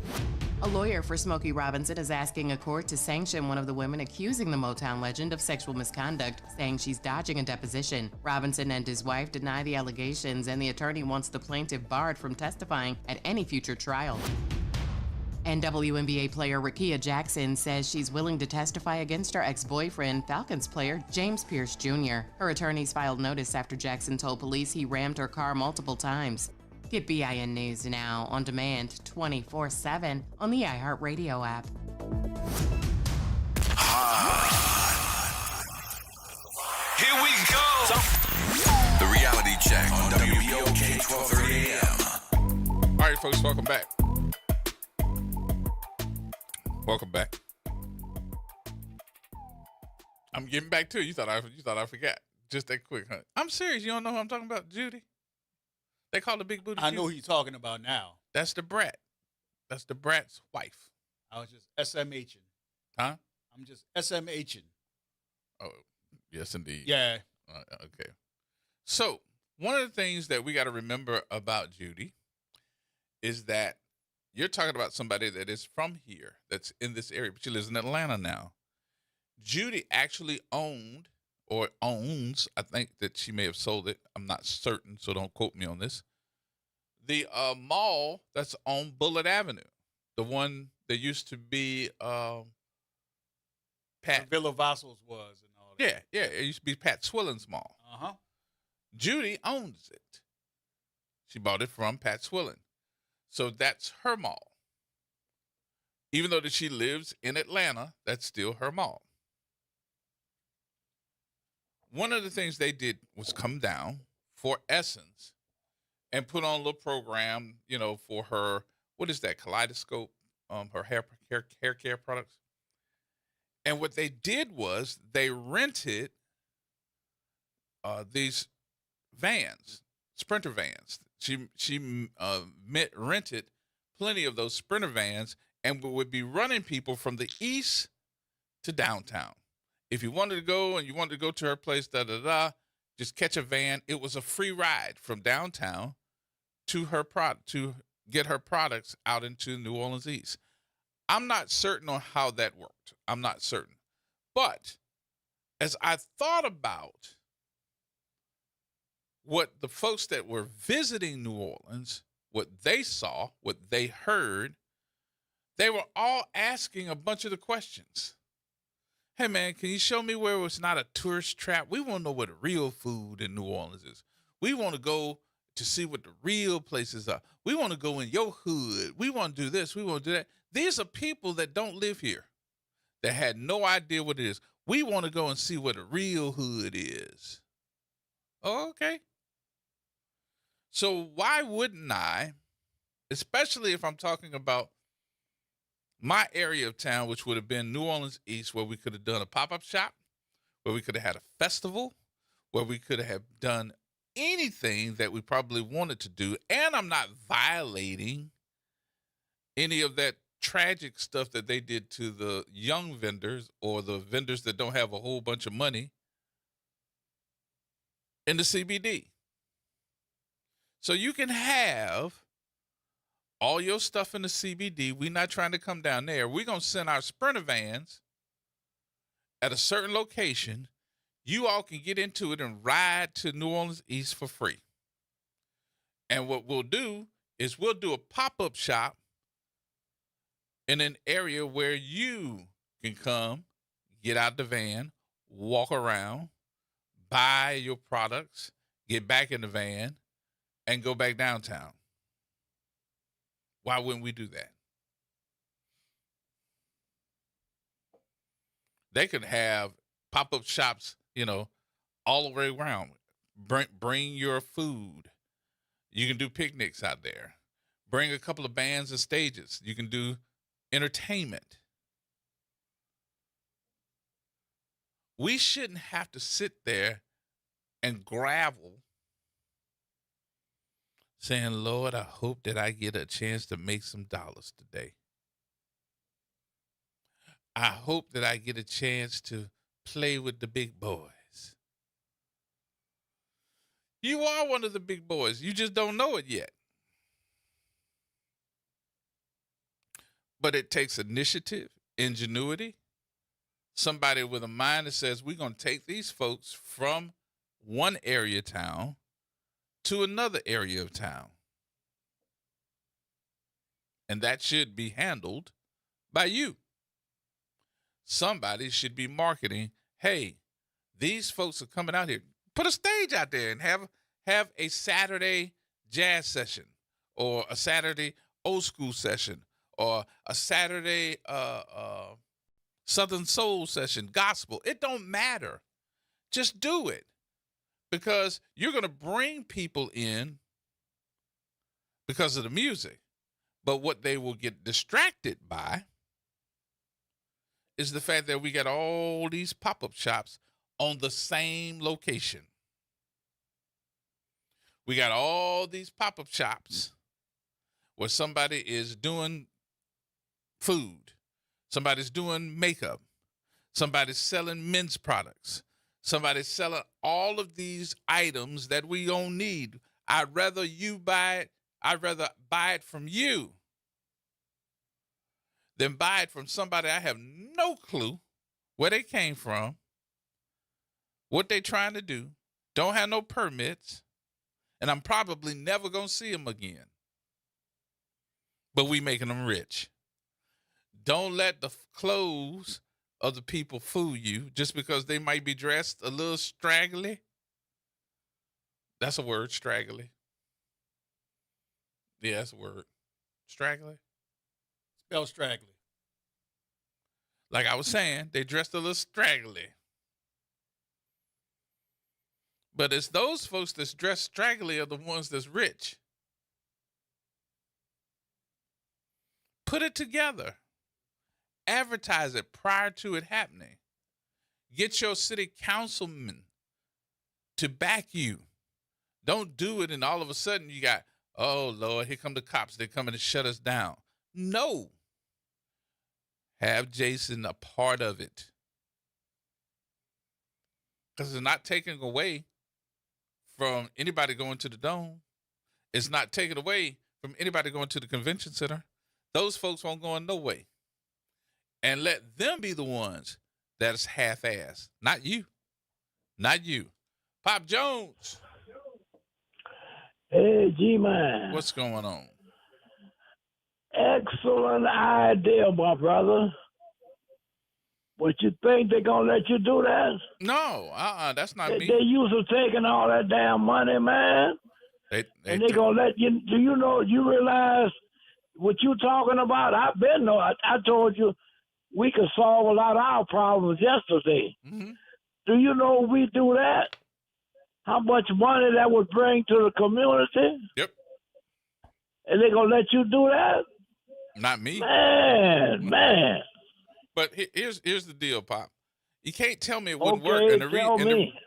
O: A lawyer for Smokey Robinson is asking a court to sanction one of the women accusing the Motown legend of sexual misconduct, saying she's dodging a deposition. Robinson and his wife deny the allegations, and the attorney wants the plaintiff barred from testifying at any future trial. And WNBA player Rakia Jackson says she's willing to testify against her ex-boyfriend, Falcons player James Pierce Jr. Her attorneys filed notice after Jackson told police he rammed her car multiple times. Get BIN News now on demand 24/7 on the iHeartRadio app.
K: Here we go. The reality check on WBOK 1230 AM.
B: All right, folks, welcome back. Welcome back. I'm getting back to it. You thought I forgot. Just that quick, huh? I'm serious. You don't know who I'm talking about, Judy? They call the big booty.
C: I know who you're talking about now.
B: That's the brat. That's the brat's wife.
C: I was just SMHing.
B: Huh?
C: I'm just SMHing.
B: Oh, yes, indeed.
C: Yeah.
B: Okay. So one of the things that we got to remember about Judy is that you're talking about somebody that is from here, that's in this area, but she lives in Atlanta now. Judy actually owned or owns, I think that she may have sold it. I'm not certain, so don't quote me on this. The mall that's on Bullitt Avenue, the one that used to be Pat
C: Villa Vassals was and all that.
B: Yeah, it used to be Pat Swillen's mall.
C: Uh-huh.
B: Judy owns it. She bought it from Pat Swillen. So that's her mall. Even though that she lives in Atlanta, that's still her mall. One of the things they did was come down for Essence and put on a little program, for her, what is that, Kaleidoscope, her hair care products. And what they did was they rented these vans, Sprinter vans. She rented plenty of those Sprinter vans and would be running people from the east to downtown. If you wanted to go to her place, just catch a van. It was a free ride from downtown to to get her products out into New Orleans East. I'm not certain on how that worked. I'm not certain. But as I thought about what the folks that were visiting New Orleans, what they saw, what they heard, they were all asking a bunch of the questions. Hey, man, can you show me where it's not a tourist trap? We want to know where the real food in New Orleans is. We want to go to see what the real places are. We want to go in your hood. We want to do this. We want to do that. These are people that don't live here, that had no idea what it is. We want to go and see where the real hood is. Oh, okay. So why wouldn't I, especially if I'm talking about my area of town, which would have been New Orleans East, where we could have done a pop-up shop, where we could have had a festival, where we could have done anything that we probably wanted to do, and I'm not violating any of that tragic stuff that they did to the young vendors or the vendors that don't have a whole bunch of money in the CBD. So you can have all your stuff in the CBD. We're not trying to come down there. We're going to send our Sprinter vans at a certain location. You all can get into it and ride to New Orleans East for free. And what we'll do is we'll do a pop-up shop in an area where you can come, get out the van, walk around, buy your products, get back in the van, and go back downtown. Why wouldn't we do that? They could have pop-up shops, all the way around. Bring your food. You can do picnics out there. Bring a couple of bands and stages. You can do entertainment. We shouldn't have to sit there and gravel saying, Lord, I hope that I get a chance to make some dollars today. I hope that I get a chance to play with the big boys. You are one of the big boys. You just don't know it yet. But it takes initiative, ingenuity, somebody with a mind that says, we're going to take these folks from one area of town to another area of town. And that should be handled by you. Somebody should be marketing, hey, these folks are coming out here. Put a stage out there and have a Saturday jazz session or a Saturday old school session or a Saturday Southern soul session, gospel. It don't matter. Just do it, because you're going to bring people in because of the music. But what they will get distracted by is the fact that we got all these pop-up shops on the same location. We got all these pop-up shops where somebody is doing food, somebody's doing makeup, somebody's selling men's products, somebody's selling all of these items that we don't need. I'd rather buy it from you than buy it from somebody I have no clue where they came from, what they trying to do, don't have no permits, and I'm probably never going to see them again. But we making them rich. Don't let the clothes of the people fool you just because they might be dressed a little straggly. That's a word, straggly. Yeah, that's a word. Straggly.
C: Spell straggly.
B: Like I was saying, they dressed a little straggly. But it's those folks that's dressed straggly are the ones that's rich. Put it together. Advertise it prior to it happening. Get your city councilman to back you. Don't do it and all of a sudden you got, oh, Lord, here come the cops. They're coming to shut us down. No. Have Jason a part of it. Because it's not taking away from anybody going to the Dome. It's not taken away from anybody going to the convention center. Those folks won't go in no way. And let them be the ones that's half-assed. Not you. Not you. Pop Jones.
S: Hey, G-Man.
B: What's going on?
S: Excellent idea, my brother. But you think they're going to let you do that?
B: No, that's not me.
S: They used to taking all that damn money, man. And they're going to let you, you realize what you talking about? I've been there. I told you we could solve a lot of our problems yesterday.
B: Mm-hmm.
S: Do you know we do that? How much money that would bring to the community?
B: Yep.
S: And they're going to let you do that?
B: Not me.
S: Man.
B: But here's the deal, Pop. You can't tell me it wouldn't work.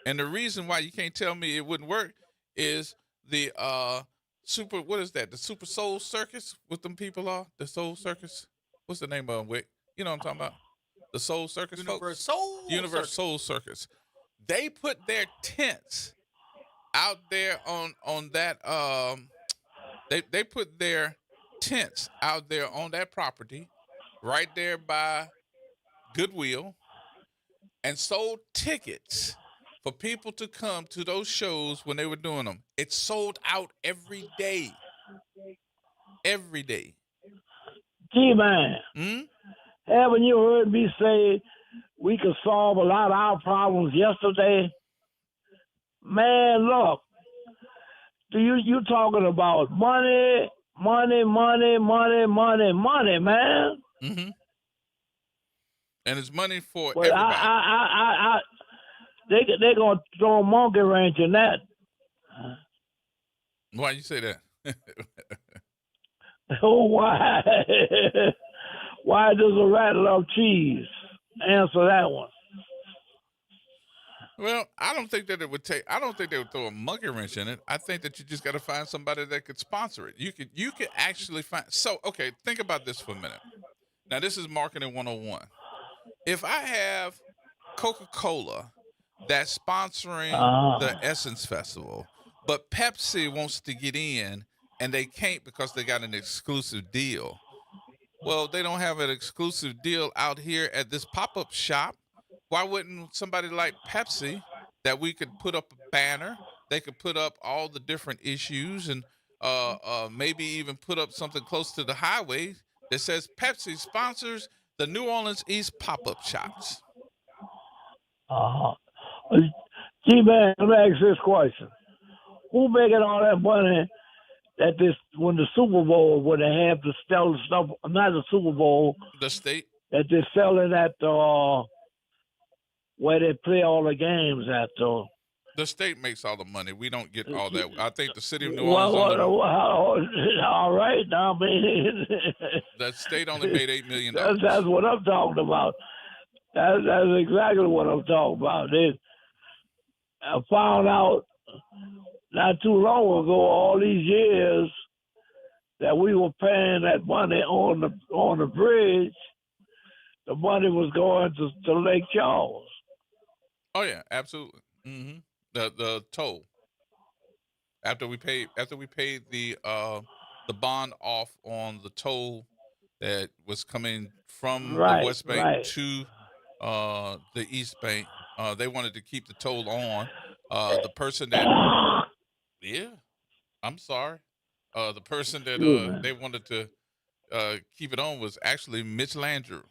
B: And the reason why you can't tell me it wouldn't work is the what is that? The Super Soul Circus? What them people are? The Soul Circus? What's the name of them, Wick? You know what I'm talking about? The Soul Circus folks? Universe Soul Circus. They put their tents out there on that they put their tents out there on that property right there by Goodwill and sold tickets for people to come to those shows when they were doing them. It sold out every day. Every day.
S: G-Man, haven't you heard me say we could solve a lot of our problems yesterday? Man, look, you talking about money, man.
B: Mm-hmm. And it's money for
S: but
B: everybody.
S: They're going to throw a monkey wrench in that.
B: Why you say that?
S: Oh, why? Why does a rat love cheese? Answer that one.
B: Well, I don't think they would throw a monkey wrench in it. I think that you just got to find somebody that could sponsor it. You could actually find. So, okay, think about this for a minute. Now, this is marketing 101. If I have Coca-Cola that's sponsoring the Essence Festival, but Pepsi wants to get in and they can't because they got an exclusive deal. Well, they don't have an exclusive deal out here at this pop-up shop. Why wouldn't somebody like Pepsi, that we could put up a banner, they could put up all the different issues and maybe even put up something close to the highway that says Pepsi sponsors the New Orleans East pop-up shops.
S: G-Man, let me ask this question. Who making all that money that when the Super Bowl, when they have to sell the stuff, not the Super Bowl,
B: the state,
S: that they're selling at where they play all the games at?
B: The state makes all the money. We don't get all that. I think the city of New
S: Well,
B: Orleans
S: all right, now, man.
B: the state only made $8 million.
S: That's what I'm talking about. That's exactly what I'm talking about. I found out not too long ago, all these years, that we were paying that money on the bridge. The money was going to Lake Charles.
B: Oh yeah, absolutely. Mm-hmm. The toll. After we paid the bond off on the toll that was coming from the West Bank to the East Bank, they wanted to keep the toll on. The person that I'm sorry. The person that they wanted to keep it on was actually Mitch Landrieu.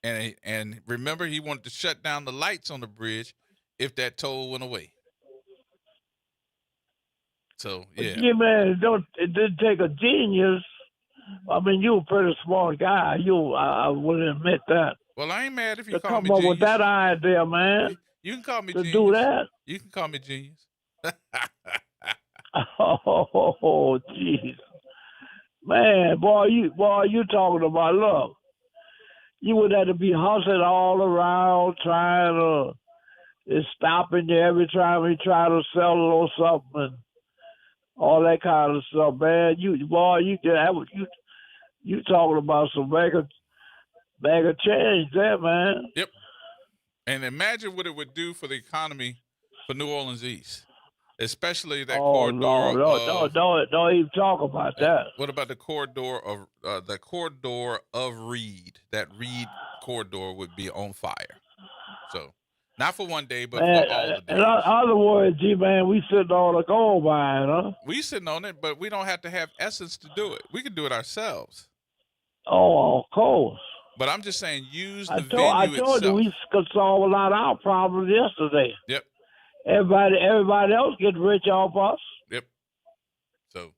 B: And remember, he wanted to shut down the lights on the bridge if that toll went away. So yeah,
S: man, it didn't take a genius. I mean, you're a pretty smart guy. I would admit that.
B: Well, I ain't mad if you
S: to
B: call me
S: come up
B: genius.
S: with that idea, man.
B: You can call me
S: to
B: genius.
S: do that.
B: You can call me genius.
S: Oh, jeez, man, boy, you talking about look. You would have to be hustling all around trying to. It's stopping you every time we try to sell a little something and all that kind of stuff, man. You talking about some bag of change there, man.
B: Yep. And imagine what it would do for the economy for New Orleans East, especially that corridor.
S: Don't even talk about that.
B: What about the corridor of Reed? That Reed corridor would be on fire. So, not for one day, but for all the days.
S: In other words, G-Man, we sitting on a gold mine, huh?
B: We sitting on it, but we don't have to have essence to do it. We can do it ourselves.
S: Oh, of course.
B: But I'm just saying, use the
S: venue
B: itself.
S: I told you we could solve a lot of our problems yesterday.
B: Yep.
S: Everybody else get rich off us.
B: Yep. So,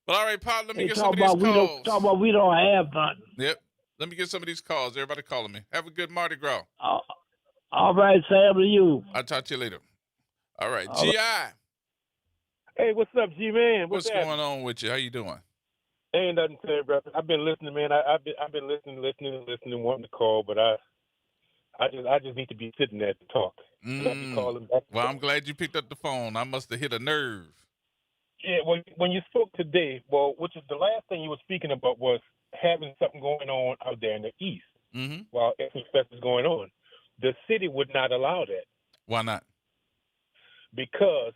B: but all right, Pop, let me get
S: talk
B: some of these
S: about
B: calls.
S: Talk about we don't have nothing.
B: Yep. Let me get some of these calls. Everybody calling me. Have a good Mardi Gras.
S: All right, Sam, to you.
B: I'll talk to you later. All right, G.I.
T: Hey, what's up, G-Man?
B: What's going on with you? How you doing?
T: Ain't nothing to say, brother. I've been listening, man. I've been listening, wanting to call, but I just need to be sitting there to talk.
B: Well, I'm glad you picked up the phone. I must have hit a nerve.
T: Yeah, when you spoke today, which is the last thing you were speaking about was having something going on out there in the East while Essence Fest is going on. The city would not allow that.
B: Why not?
T: Because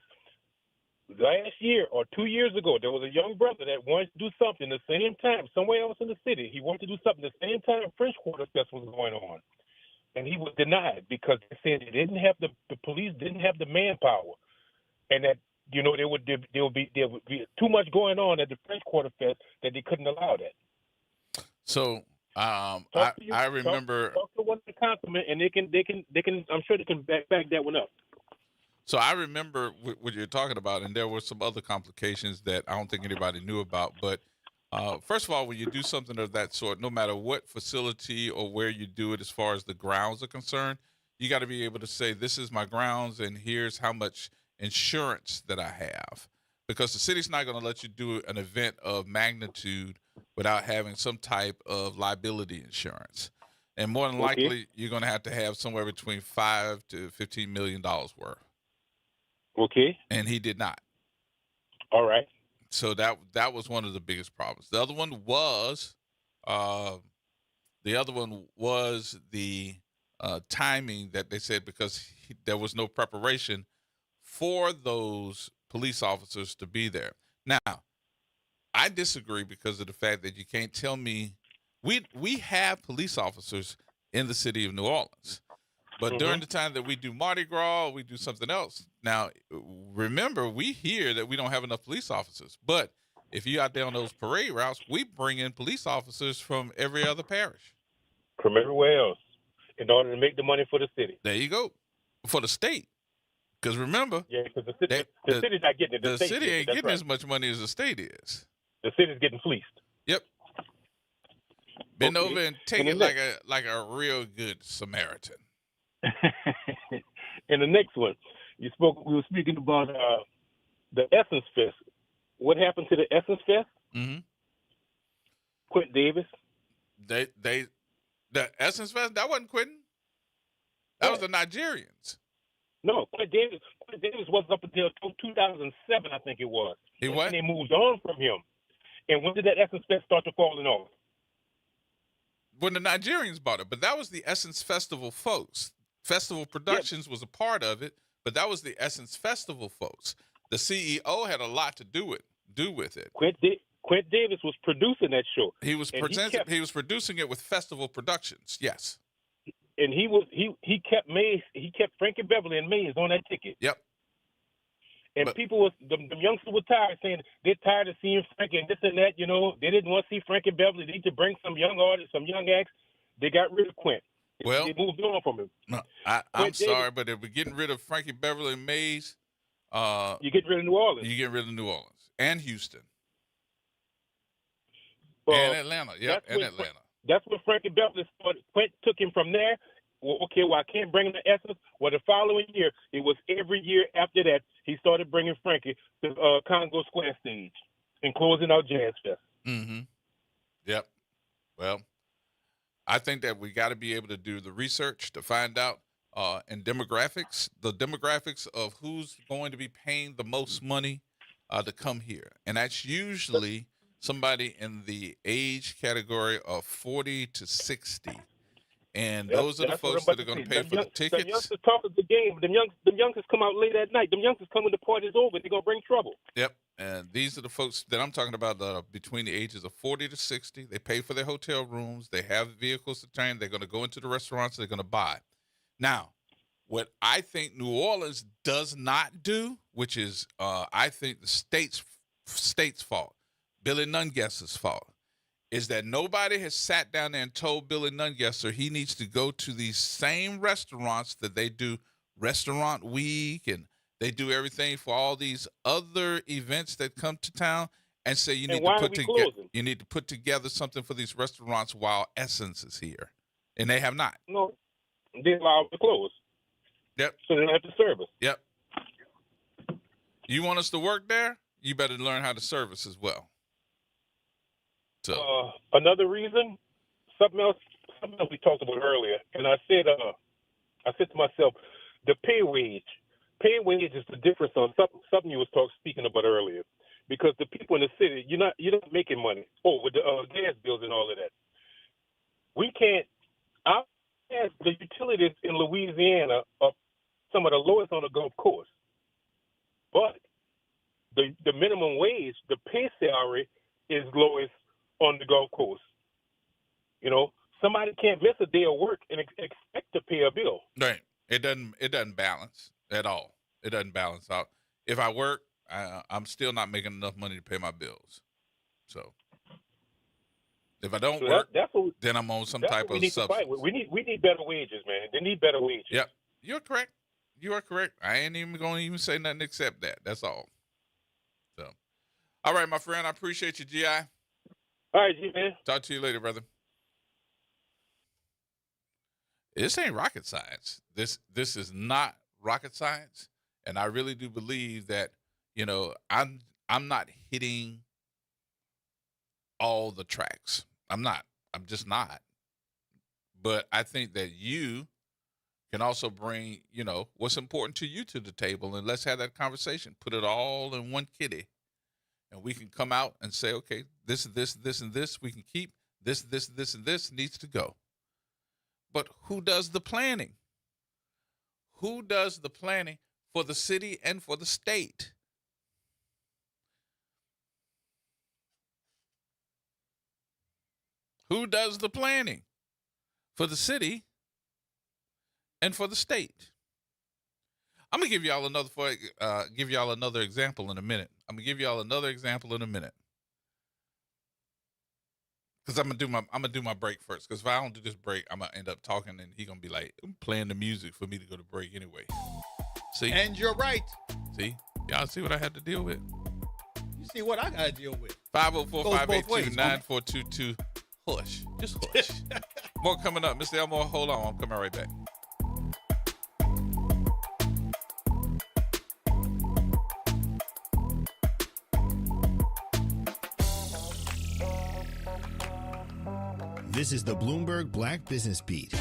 T: last year or 2 years ago, there was a young brother that wanted to do something the same time, somewhere else in the city. He wanted to do something the same time French Quarter Fest was going on. And he was denied because they said they didn't have the police didn't have the manpower. And that, there would be too much going on at the French Quarter Fest that they couldn't allow that.
B: So I remember
T: talk to one of the councilmen, and they can I'm sure they can back that one up.
B: So I remember what you're talking about, and there were some other complications that I don't think anybody knew about. But first of all, when you do something of that sort, no matter what facility or where you do it, as far as the grounds are concerned, you got to be able to say, this is my grounds, and here's how much insurance that I have. Because the city's not going to let you do an event of magnitude without having some type of liability insurance. And more than likely, you're going to have somewhere between $5 to $15 million worth.
T: Okay.
B: And he did not.
T: All right.
B: So that was one of the biggest problems. The other one was the timing that they said, because there was no preparation for those police officers to be there. Now, I disagree because of the fact that you can't tell me we have police officers in the city of New Orleans. But during the time that we do Mardi Gras, we do something else. Now, remember, we hear that we don't have enough police officers. But if you out there on those parade routes, we bring in police officers from every other parish.
T: From everywhere else, in order to make the money for the city.
B: There you go. For the state. Because remember,
T: Yeah, because the city's not getting it.
B: The
T: state
B: city
T: gets it.
B: ain't
T: That's
B: getting
T: right.
B: as much money as the state is.
T: The city's getting fleeced.
B: Yep. Bend
T: Okay.
B: over and take
T: And
B: it
T: the
B: like a real good Samaritan.
T: And the next one, we were speaking about the Essence Fest. What happened to the Essence Fest?
B: Mm-hmm.
T: Quint Davis.
B: The Essence Fest, that wasn't Quentin. That was the Nigerians.
T: No, Quint Davis was up until 2007, I think it was.
B: He what?
T: And they moved on from him. And when did that Essence Fest start to falling off?
B: When the Nigerians bought it, but that was the Essence Festival folks. Festival Productions was a part of it, but that was the Essence Festival folks. The CEO had a lot to do with it.
T: Quint Davis was producing that show.
B: He was producing it with Festival Productions. Yes.
T: And he kept Frankie Beverly and Mays on that ticket.
B: Yep.
T: And people the youngsters were tired, saying they're tired of seeing Frankie and this and that. You know, they didn't want to see Frankie Beverly. They need to bring some young artists, some young acts. They got rid of Quint.
B: Well,
T: they moved on from him.
B: No, I'm sorry, but if we're getting rid of Frankie Beverly and Mays,
T: you get rid of New Orleans.
B: You get rid of New Orleans and Houston
T: Well,
B: and Atlanta. Yep, and Atlanta.
T: That's when Frankie Beverly started. Quint took him from there. Well, okay, I can't bring him to Essence. Well, the following year, it was every year after that, he started bringing Frankie to Congo Square stage and closing out Jazz Fest.
B: Mm-hmm. Yep. Well, I think that we got to be able to do the research to find out the demographics of who's going to be paying the most money to come here. And that's usually somebody in the age category of 40 to 60. And those are the folks that are going to pay for the tickets.
T: The youngsters talk of the game. Them youngsters come out late at night. Them youngsters come when the party's over. They're going to bring trouble.
B: Yep. And these are the folks that I'm talking about that are between the ages of 40 to 60. They pay for their hotel rooms. They have vehicles to train. They're going to go into the restaurants. They're going to buy. Now, what I think New Orleans does not do, which is I think the state's fault, Billy Nungesser's fault, is that nobody has sat down there and told Billy Nungesser he needs to go to these same restaurants that they do Restaurant Week and they do everything for all these other events that come to town and say you need to put together something for these restaurants while Essence is here. And they have not.
T: No, they allowed to close.
B: Yep.
T: So they don't have to service.
B: Yep. You want us to work there? You better learn how to service as well. So
T: another reason, something else we talked about earlier, and I said to myself, the pay wage is the difference on something you was speaking about earlier, because the people in the city, you're not making money. Oh, with the gas bills and all of that, we can't. The utilities in Louisiana are some of the lowest on the Gulf Coast, but the minimum wage, the pay salary is lowest on the Gulf Coast. You know, somebody can't miss a day of work and expect to pay a bill.
B: Right. It doesn't balance at all. It doesn't balance out. If I work, I'm still not making enough money to pay my bills. So if I don't work, then I'm on some type of substance.
T: We need better wages, man. They need better wages.
B: Yep. You're correct. You are correct. I ain't even going to even say nothing except that. That's all. So, all right, my friend. I appreciate you, G.I.
T: All right, G, man.
B: Talk to you later, brother. This ain't rocket science. This is not rocket science, and I really do believe that, you know, I'm not hitting all the tracks. I'm not. I'm just not. But I think that you can also bring, you know, what's important to you to the table, and let's have that conversation. Put it all in one kitty. And we can come out and say, okay, this, and this we can keep. This, and this needs to go. But who does the planning? Who does the planning for the city and for the state? Who does the planning for the city and for the state. I'm gonna give y'all another example in a minute. I'm gonna because I'm gonna do my break first. Because if I don't do this break, I'm gonna end up talking, and he gonna be like playing the music for me to go to break anyway. See,
C: and you're right.
B: See, y'all see what I had to deal with.
C: You see what I gotta deal with.
B: 504-582-9422. Hush, just hush. More coming up, Mr. Elmore. Hold on, I'm coming right back.
U: This is the Bloomberg Black Business Beat.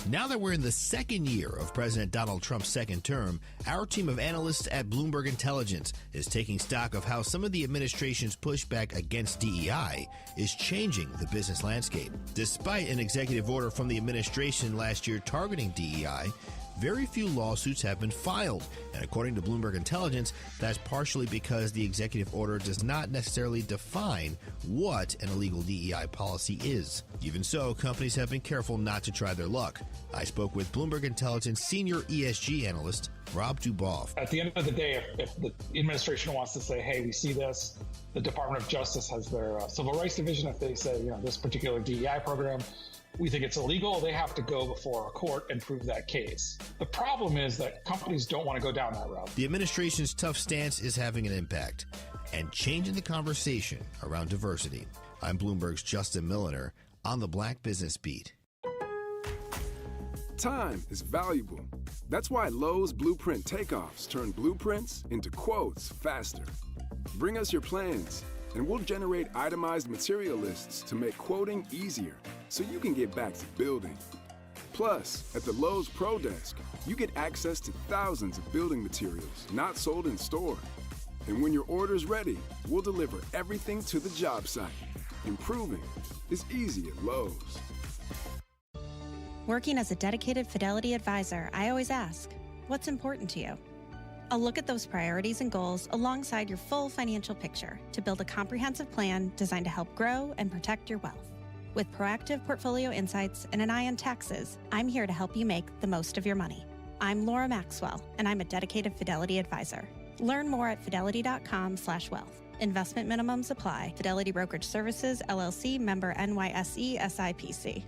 U: Now that we're in the second year of President Donald Trump's second term, our team of analysts at Bloomberg Intelligence is taking stock of how some of the administration's pushback against DEI is changing the business landscape. Despite an executive order from the administration last year targeting DEI, very few lawsuits have been filed. And according to Bloomberg Intelligence, that's partially because the executive order does not necessarily define what an illegal DEI policy is. Even so, companies have been careful not to try their luck. I spoke with Bloomberg Intelligence senior ESG analyst Rob Duboff.
V: At the end of the day, if the administration wants to say, hey, we see this, the Department of Justice has their Civil Rights Division, if they say, this particular DEI program, we think it's illegal, they have to go before a court and prove that case. The problem is that companies don't want to go down that route.
U: The administration's tough stance is having an impact and changing the conversation around diversity. I'm Bloomberg's Justin Milliner on the Black Business Beat.
W: Time is valuable. That's why Lowe's Blueprint Takeoffs turn blueprints into quotes faster. Bring us your plans, and we'll generate itemized material lists to make quoting easier so you can get back to building. Plus, at the Lowe's Pro Desk, you get access to thousands of building materials not sold in store. And when your order's ready, we'll deliver everything to the job site. Improving is easy at Lowe's.
X: Working as a dedicated Fidelity advisor, I always ask, what's important to you? I'll look at those priorities and goals alongside your full financial picture to build a comprehensive plan designed to help grow and protect your wealth. With proactive portfolio insights and an eye on taxes, I'm here to help you make the most of your money. I'm Laura Maxwell, and I'm a dedicated Fidelity advisor. Learn more at fidelity.com/wealth. Investment minimums apply. Fidelity Brokerage Services, LLC, member NYSE, SIPC.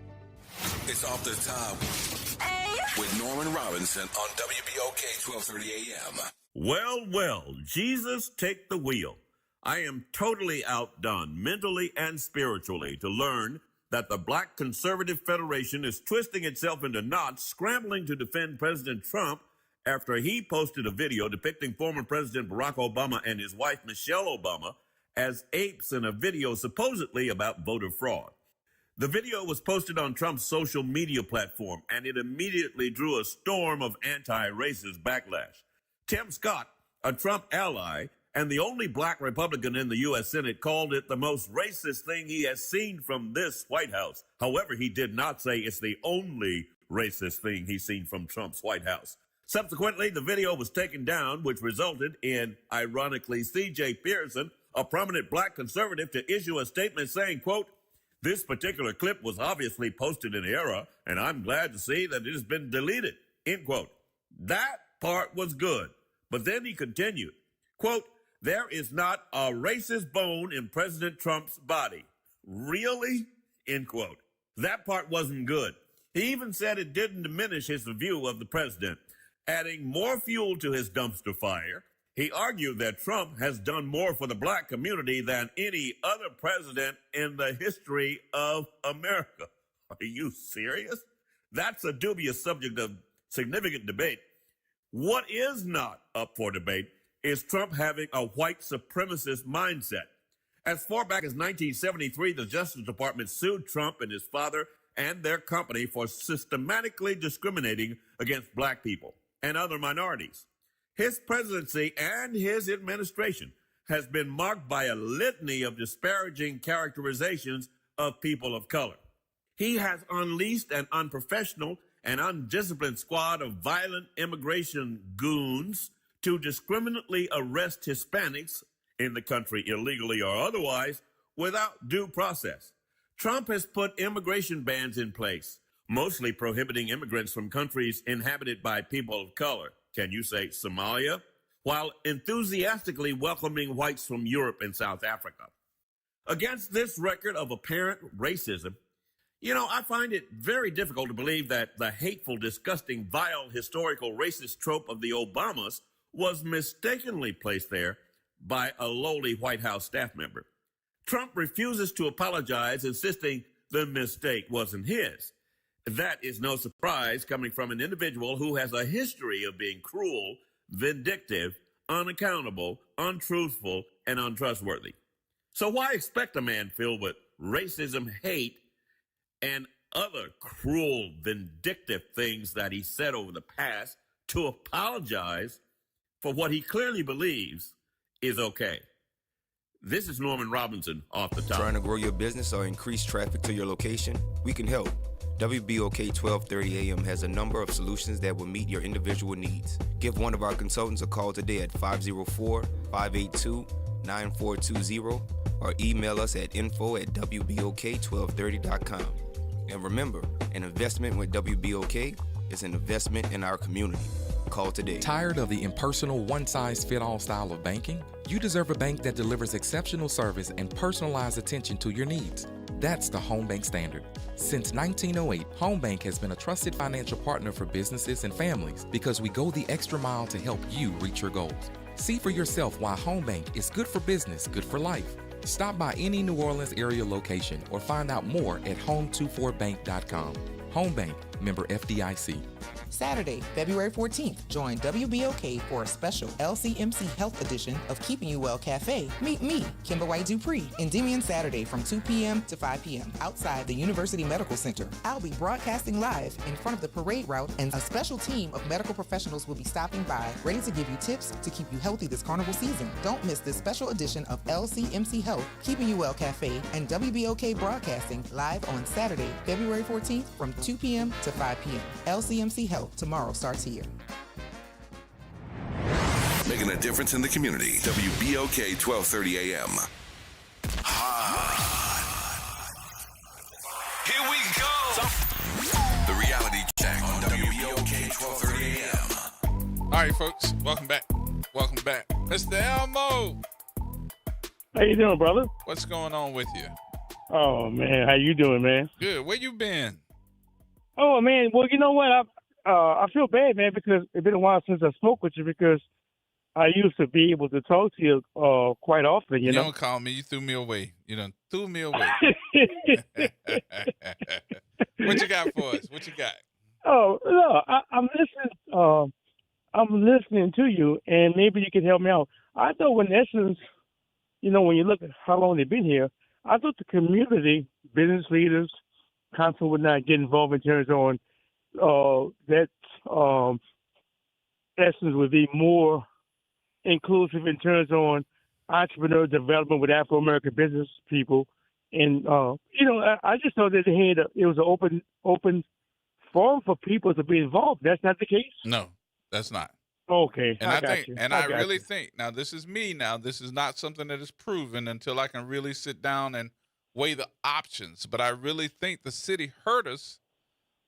K: It's Off the Top with Norman Robinson on WBOK 1230 AM.
Y: Well, Jesus, take the wheel. I am totally outdone mentally and spiritually to learn that the Black Conservative Federation is twisting itself into knots, scrambling to defend President Trump after he posted a video depicting former President Barack Obama and his wife Michelle Obama as apes in a video supposedly about voter fraud. The video was posted on Trump's social media platform, and it immediately drew a storm of anti-racist backlash. Tim Scott, a Trump ally and the only black Republican in the U.S. Senate, called it the most racist thing he has seen from this White House. However, he did not say it's the only racist thing he's seen from Trump's White House. Subsequently, the video was taken down, which resulted in, ironically, C.J. Pearson, a prominent black conservative, to issue a statement saying, quote, "This particular clip was obviously posted in error, and I'm glad to see that it has been deleted," end quote. That part was good. But then he continued, quote, "There is not a racist bone in President Trump's body." Really? End quote. That part wasn't good. He even said it didn't diminish his view of the president. Adding more fuel to his dumpster fire, he argued that Trump has done more for the black community than any other president in the history of America. Are you serious? That's a dubious subject of significant debate. What is not up for debate is Trump having a white supremacist mindset. As far back as 1973, the Justice Department sued Trump and his father and their company for systematically discriminating against black people and other minorities. His presidency and his administration has been marked by a litany of disparaging characterizations of people of color. He has unleashed an unprofessional and undisciplined squad of violent immigration goons to discriminately arrest Hispanics in the country illegally or otherwise without due process. Trump has put immigration bans in place, mostly prohibiting immigrants from countries inhabited by people of color. Can you say Somalia? While enthusiastically welcoming whites from Europe and South Africa. Against this record of apparent racism, I find it very difficult to believe that the hateful, disgusting, vile, historical racist trope of the Obamas was mistakenly placed there by a lowly White House staff member. Trump refuses to apologize, insisting the mistake wasn't his. That is no surprise coming from an individual who has a history of being cruel, vindictive, unaccountable, untruthful, and untrustworthy. So why expect a man filled with racism, hate, and other cruel, vindictive things that he said over the past to apologize for what he clearly believes is okay? This is Norman Robinson off the top.
A: Trying to grow your business or increase traffic to your location? We can help. WBOK 1230 AM has a number of solutions that will meet your individual needs. Give one of our consultants a call today at 504-582-9420 or email us at info@wbok1230.com. And remember, an investment with WBOK is an investment in our community. Call today.
M: Tired of the impersonal, one-size-fit-all style of banking? You deserve a bank that delivers exceptional service and personalized attention to your needs. That's the Home Bank Standard. Since 1908, Home Bank has been a trusted financial partner for businesses and families because we go the extra mile to help you reach your goals. See for yourself why Home Bank is good for business, good for life. Stop by any New Orleans area location or find out more at home24bank.com. Home Bank, member FDIC.
D: Saturday, February 14th, join WBOK for a special LCMC Health edition of Keeping You Well Cafe. Meet me, Kimber White Dupree, Endymion Saturday from 2 p.m. to 5 p.m. outside the University Medical Center. I'll be broadcasting live in front of the parade route, and a special team of medical professionals will be stopping by, ready to give you tips to keep you healthy this carnival season. Don't miss this special edition of LCMC Health, Keeping You Well Cafe, and WBOK Broadcasting live on Saturday, February 14th from 2 p.m. to 5 p.m. LCMC Health. Tomorrow starts here.
K: Making a difference in the community. WBOK 1230 AM. Here we go. The reality check on WBOK 1230 AM.
B: All right, folks. Welcome back. Welcome back. Mr. Elmo.
E: How you doing, brother?
B: What's going on with you?
E: Oh, man. How you doing, man?
B: Good. Where you been?
E: Oh, man. Well, you know what? I feel bad, man, because it's been a while since I spoke with you because I used to be able to talk to you quite often, you know?
B: Don't call me. You threw me away. You done threw me away. What you got for us? What you got?
E: Oh, no, I'm listening to you, and maybe you can help me out. I thought in essence, when you look at how long they've been here, I thought the community, business leaders, council would not get involved in terms on that essence would be more inclusive in terms on entrepreneur development with Afro-American business people. And, I just thought that it was an open forum for people to be involved. That's not the case?
B: No, that's not.
E: Okay.
B: And I really
E: you.
B: think, now this is me now, this is not something that is proven until I can really sit down and weigh the options. But I really think the city hurt us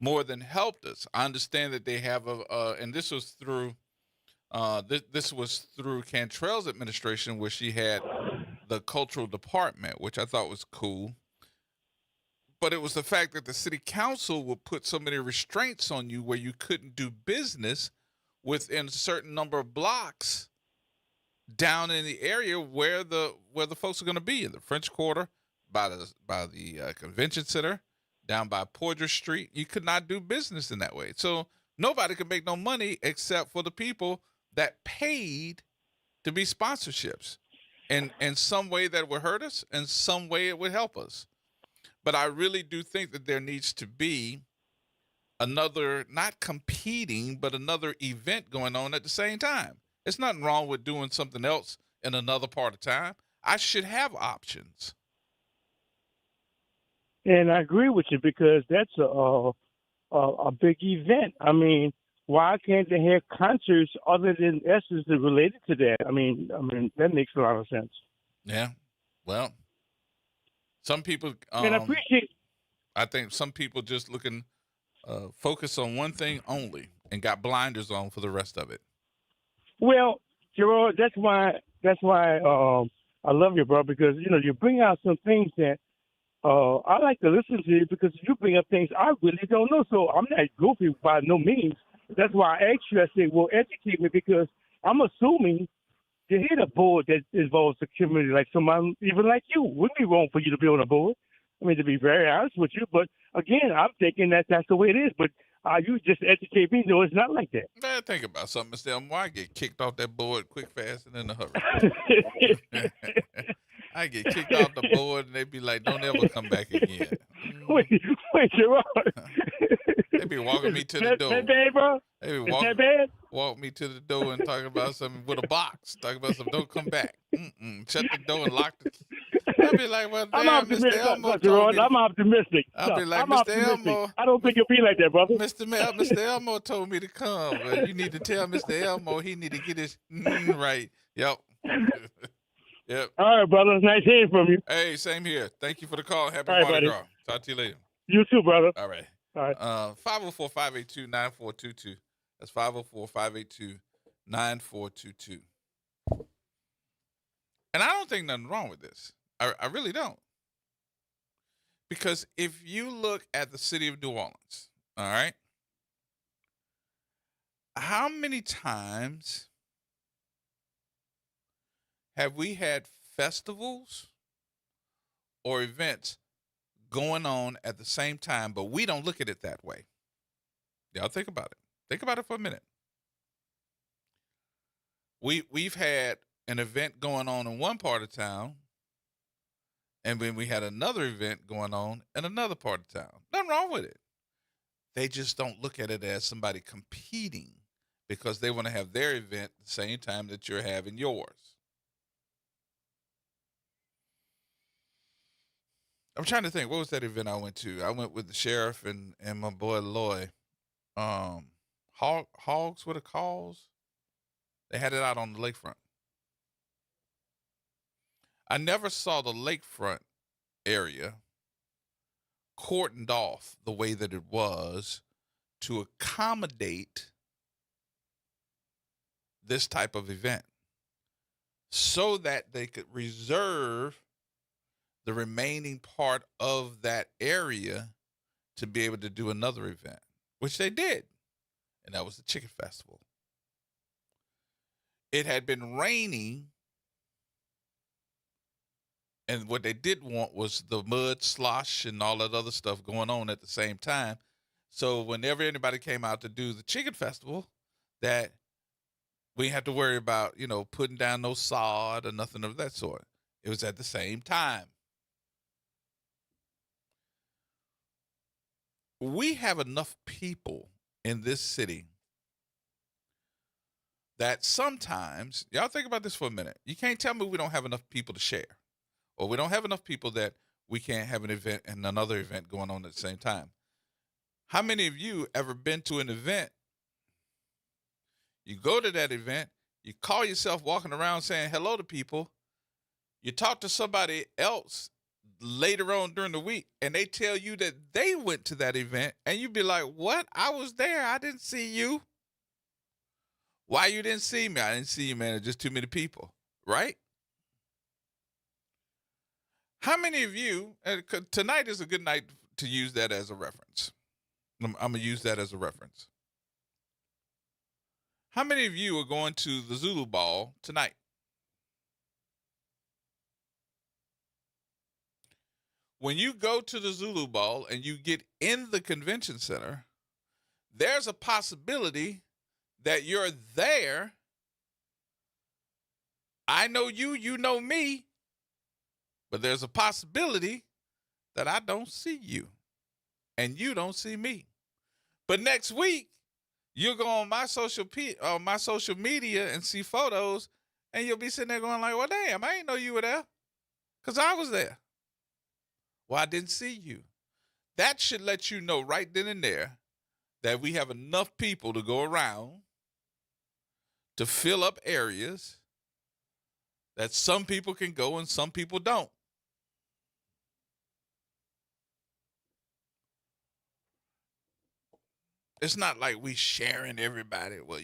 B: more than helped us. I understand that they have and this was through this was through Cantrell's administration, where she had the cultural department, which I thought was cool. But it was the fact that the city council would put so many restraints on you where you couldn't do business within a certain number of blocks down in the area where the folks are going to be, in the French Quarter, by the convention center, down by Poydras Street. You could not do business in that way. So nobody could make no money except for the people that paid to be sponsorships. And in some way that would hurt us, and some way it would help us. But I really do think that there needs to be another, not competing, but another event going on at the same time. There's nothing wrong with doing something else in another part of time. I should have options.
E: And I agree with you because that's a big event. I mean, why can't they have concerts other than Essence related to that? I mean that makes a lot of sense.
B: Yeah. Well, some people.
E: And I appreciate.
B: I think some people just looking focused on one thing only and got blinders on for the rest of it.
E: Well, Gerard, that's why I love you, bro, because you bring out some things that I like to listen to you because you bring up things I really don't know. So I'm not goofy by no means. That's why I asked you. I said, well, educate me because I'm assuming you hit a board that involves the community, like someone even like you. Wouldn't be wrong for you to be on a board. I mean, to be very honest with you. But again, I'm thinking that that's the way it is. But you just educate me. No, it's not like that.
B: Man, think about something, Mr. Elmore. I get kicked off that board quick, fast, and in a hurry. I get kicked off the board, and they be like, don't ever come back again.
E: Wait, Gerard.
B: They be walking me to the door.
E: That bad, bro?
B: They be
E: that bad?
B: Walk me to the door and talking about something with a box. Talking about something, don't come back. Shut the door and lock the key. I'll be like, well, damn, Mr. Elmo told me.
E: I'm optimistic.
B: I'll be like,
E: I'm
B: Mr. Elmo.
E: I don't think you'll be like that, brother.
B: Mr. Elmo told me to come. But you need to tell Mr. Elmo he need to get his right. Yep. Yep.
E: All right, brother. Nice hearing from you.
B: Hey, same here. Thank you for the call. Happy
E: All right,
B: Mardi
E: buddy.
B: Gras. Talk to you later.
E: You too, brother.
B: All right.
E: All right.
B: 504-582-9422. That's 504-582-9422. And I don't think nothing wrong with this. I really don't. Because if you look at the city of New Orleans, all right, how many times have we had festivals or events going on at the same time, but we don't look at it that way? Y'all think about it. Think about it for a minute. We've had an event going on in one part of town, and then we had another event going on in another part of town. Nothing wrong with it. They just don't look at it as somebody competing because they want to have their event the same time that you're having yours. I'm trying to think. What was that event I went to? I went with the sheriff and my boy Lloyd. Hogs with a Cause. They had it out on the lakefront. I never saw the lakefront area cordoned off the way that it was to accommodate this type of event so that they could reserve the remaining part of that area to be able to do another event, which they did. And that was the Chicken Festival. It had been raining, and what they didn't want was the mud, slosh, and all that other stuff going on at the same time. So whenever anybody came out to do the Chicken Festival, that we had to worry about, putting down no sod or nothing of that sort. It was at the same time. We have enough people in this city that sometimes, y'all think about this for a minute. You can't tell me we don't have enough people to share, or we don't have enough people that we can't have an event and another event going on at the same time. How many of you ever been to an event? You go to that event, you call yourself walking around saying hello to people, you talk to somebody else later on during the week, and they tell you that they went to that event, and you be like, what? I was there. I didn't see you. Why you didn't see me? I didn't see you, man. There's just too many people, right? How many of you, tonight is a good night to use that as a reference. I'm going to use that as a reference. How many of you are going to the Zulu Ball tonight? When you go to the Zulu Ball and you get in the convention center, there's a possibility that you're there. I know you, you know me, but there's a possibility that I don't see you and you don't see me. But next week, you'll go on my social media and see photos, and you'll be sitting there going like, well, damn, I didn't know you were there because I was there. Well, I didn't see you. That should let you know right then and there that we have enough people to go around to fill up areas that some people can go and some people don't. it's not like we sharing everybody. Well,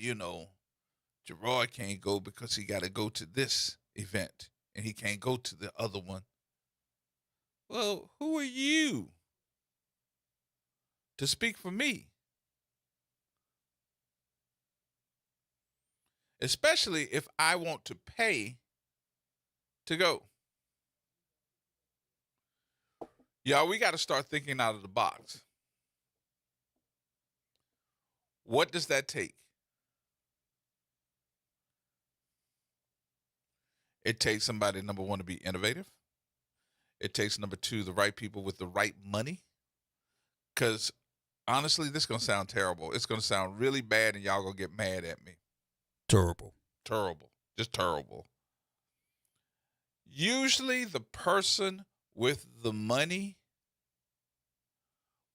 B: Gerard can't go because he got to go to this event and he can't go to the other one. Well, who are you to speak for me? Especially if I want to pay to go. Y'all, we got to start thinking out of the box. What does that take? It takes somebody, number one, to be innovative. It takes, number two, the right people with the right money. Because, honestly, this is going to sound terrible. It's going to sound really bad, and y'all going to get mad at me.
C: Terrible.
B: Terrible. Just terrible. Usually, the person with the money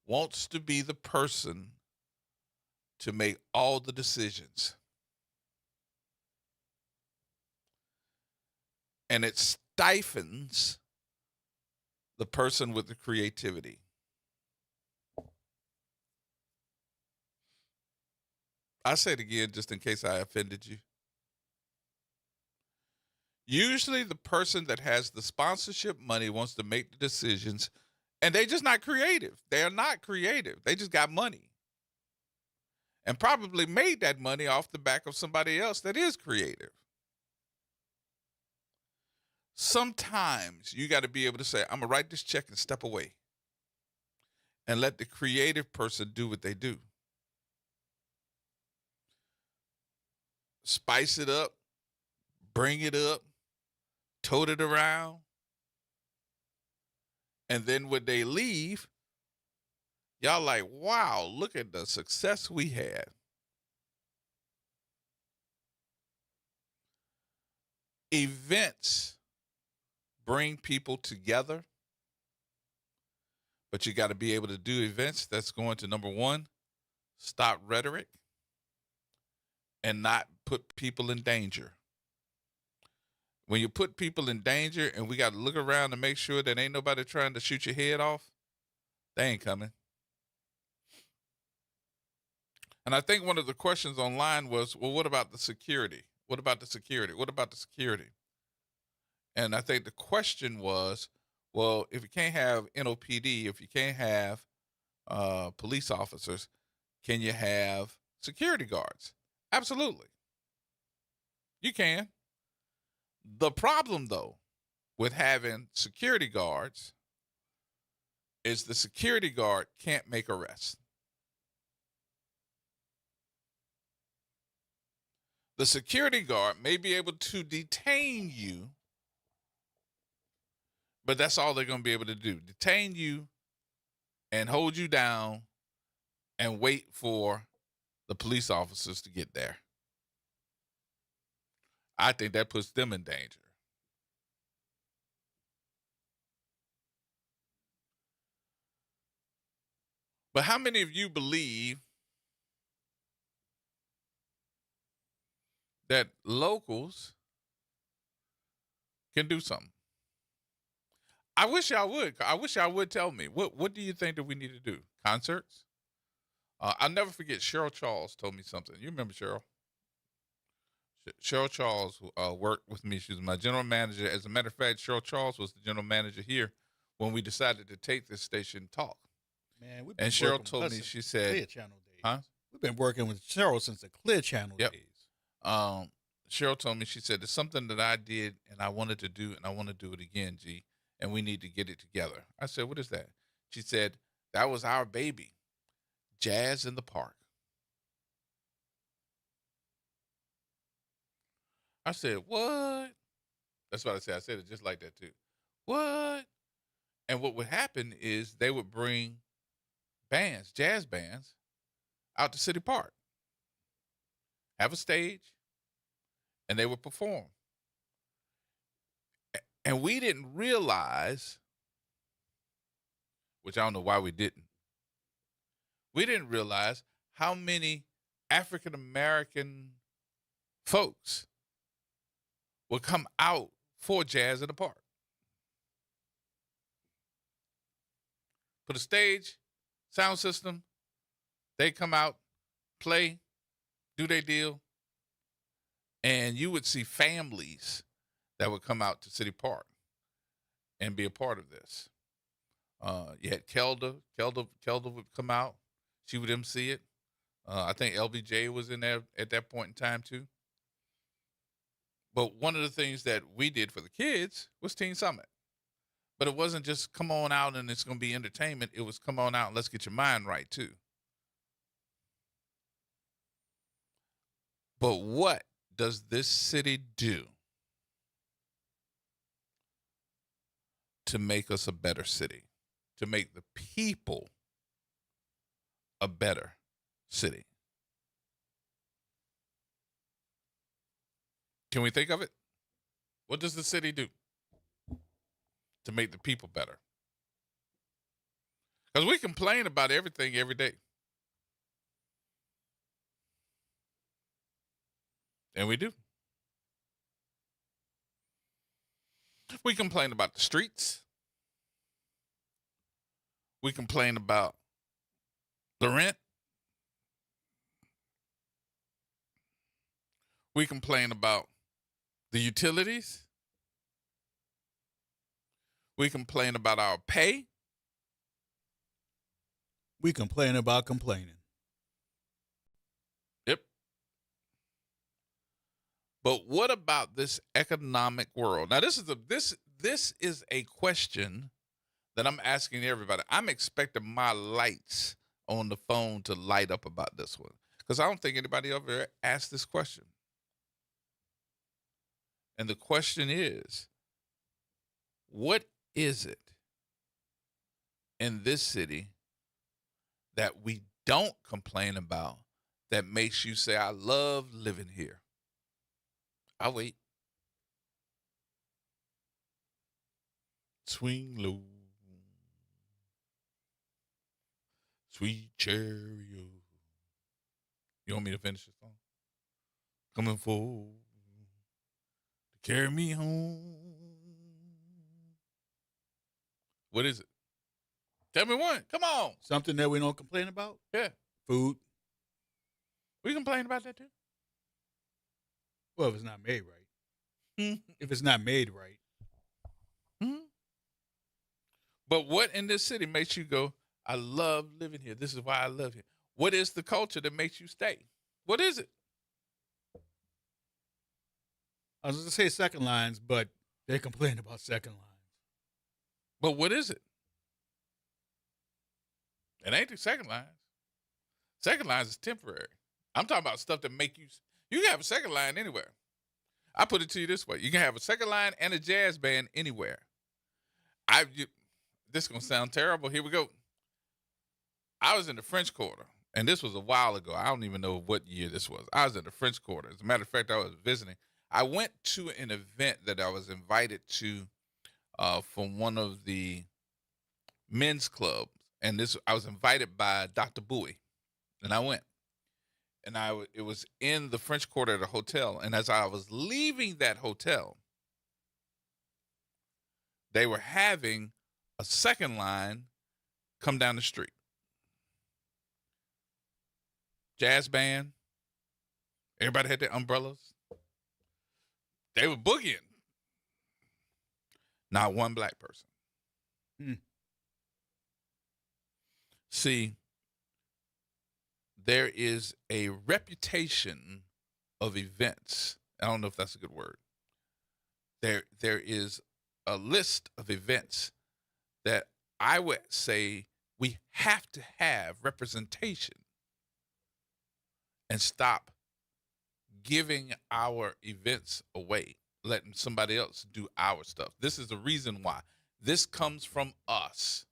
B: wants to be the person to make all the decisions. And it stifles the person with the creativity. I say it again just in case I offended you. Usually the person that has the sponsorship money wants to make the decisions, and they're just not creative. They are not creative. They just got money. And probably made that money off the back of somebody else that is creative. Sometimes you got to be able to say, I'm going to write this check and step away. And let the creative person do what they do. Spice it up, bring it up, tote it around. And then when they leave, y'all like, wow, look at the success we had. Events bring people together, but you got to be able to do events that's going to, number one, stop rhetoric and not put people in danger. When you put people in danger and we got to look around to make sure that ain't nobody trying to shoot your head off, they ain't coming. And I think one of the questions online was, well, what about the security? What about the security? What about the security? And I think the question was, well, if you can't have NOPD, if you can't have police officers, can you have security guards? Absolutely. You can. The problem, though, with having security guards is the security guard can't make arrests. The security guard may be able to detain you, but that's all they're going to be able to do. Detain you and hold you down and wait for the police officers to get there. I think that puts them in danger. But how many of you believe that locals can do something? I wish y'all would. I wish y'all would tell me. What do you think that we need to do? Concerts? I'll never forget Cheryl Charles told me something. You remember Cheryl? Cheryl Charles worked with me. She was my general manager. As a matter of fact, Cheryl Charles was the general manager here when we decided to take this station talk.
C: Man,
B: and Cheryl told me, she said,
C: Clear Channel days.
B: Huh?
C: We've been working with Cheryl since the Clear Channel days.
B: Cheryl told me, she said, it's something that I did and I wanted to do and I want to do it again, G, and we need to get it together. I said, what is that? She said, that was our baby, Jazz in the Park. I said, what? That's what I said. I said it just like that too. What? And what would happen is they would bring bands, jazz bands, out to City Park, have a stage, and they would perform. And we didn't realize, which I don't know why we didn't realize how many African-American folks would come out for Jazz in the Park. Put a stage, sound system, they come out, play, do their deal, and you would see families that would come out to City Park and be a part of this. You had Kelda. Kelda would come out. She would MC it. I think LBJ was in there at that point in time too. But one of the things that we did for the kids was Teen Summit. But it wasn't just come on out and it's going to be entertainment. It was come on out and let's get your mind right too. But what does this city do to make us a better city, to make the people a better city? Can we think of it? What does the city do to make the people better? Because we complain about everything every day. And we do. We complain about the streets. We complain about the rent. We complain about the utilities. We complain about our pay.
C: We complain about complaining.
B: Yep. But what about this economic world? Now, this is a question that I'm asking everybody. I'm expecting my lights on the phone to light up about this one because I don't think anybody ever asked this question. And the question is, what is it in this city that we don't complain about that makes you say, I love living here? I'll wait. Swing low, sweet chariot. You want me to finish the song? Coming forward to carry me home. What is it? Tell me one. Come on.
C: Something that we don't complain about?
B: Yeah.
C: Food.
B: We complain about that too.
C: Well, if it's not made right. If it's not made right.
B: Mm-hmm. But what in this city makes you go, I love living here. This is why I love here. What is the culture that makes you stay? What is it?
C: I was going to say second lines, but they complain about second lines.
B: But what is it? It ain't the second lines. Second lines is temporary. I'm talking about stuff that make you can have a second line anywhere. I put it to you this way. You can have a second line and a jazz band anywhere. This is going to sound terrible. Here we go. I was in the French Quarter, and this was a while ago. I don't even know what year this was. I was in the French Quarter. As a matter of fact, I was visiting. I went to an event that I was invited to from one of the men's clubs, and I was invited by Dr. Bowie, and I went. And it was in the French Quarter at a hotel, and as I was leaving that hotel, they were having a second line come down the street. Jazz band. Everybody had their umbrellas. They were boogieing. Not one black person. See, there is a reputation of events. I don't know if that's a good word. There is a list of events that I would say we have to have representation and stop giving our events away, letting somebody else do our stuff. This is the reason why. This comes from us.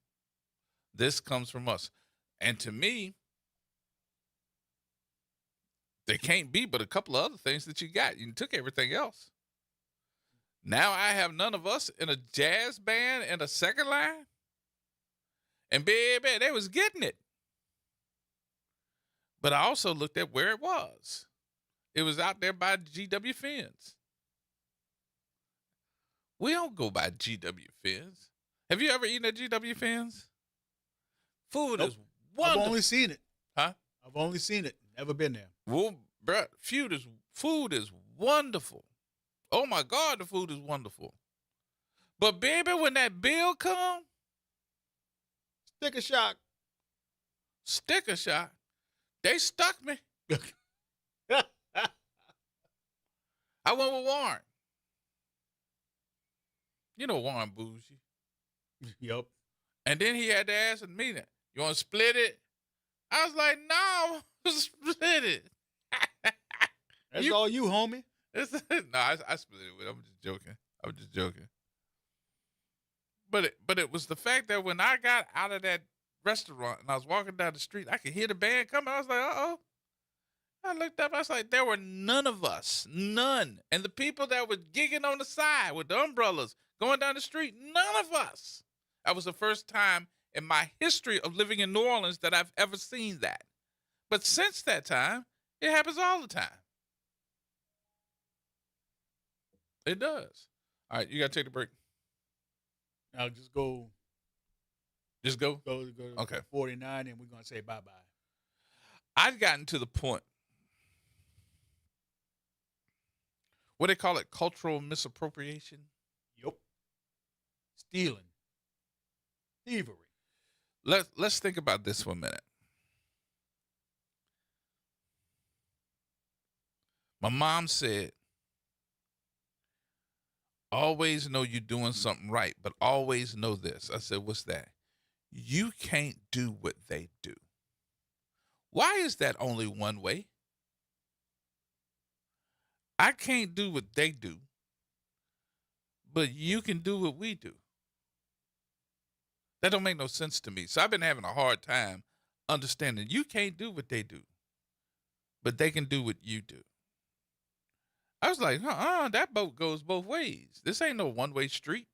B: This comes from us. And to me, there can't be but a couple of other things that you got. You took everything else. Now I have none of us in a jazz band and a second line. And baby, they was getting it. But I also looked at where it was. It was out there by GW Fins. We don't go by GW Fins. Have you ever eaten at GW Fins? Food is wonderful.
C: I've only seen it.
B: Huh?
C: I've only seen it. Never been there.
B: Well, bro, food is wonderful. Oh my God, the food is wonderful. But baby, when that bill come,
C: sticker shock.
B: They stuck me. I went with Warren. You know Warren bougie.
C: Yep.
B: And then he had to ask me that. You want to split it? I was like, no, split it.
C: That's all you, homie.
B: No, I split it with him. I'm just joking. But it was the fact that when I got out of that restaurant and I was walking down the street, I could hear the band coming. I was like, uh-oh. I looked up. I was like, there were none of us. None. And the people that were gigging on the side with the umbrellas going down the street, none of us. That was the first time in my history of living in New Orleans that I've ever seen that. But since that time, it happens all the time. It does. All right, you got to take the break.
C: I'll just go.
B: Just go?
C: Go
B: okay.
C: 49, and we're going to say bye-bye.
B: I've gotten to the point. What do they call it? Cultural misappropriation?
C: Yep. Stealing. Thievery.
B: Let's think about this for a minute. My mom said, always know you're doing something right, but always know this. I said, what's that? You can't do what they do. Why is that only one way? I can't do what they do, but you can do what we do. That don't make no sense to me. So I've been having a hard time understanding you can't do what they do, but they can do what you do. I was like, that boat goes both ways. This ain't no one-way street.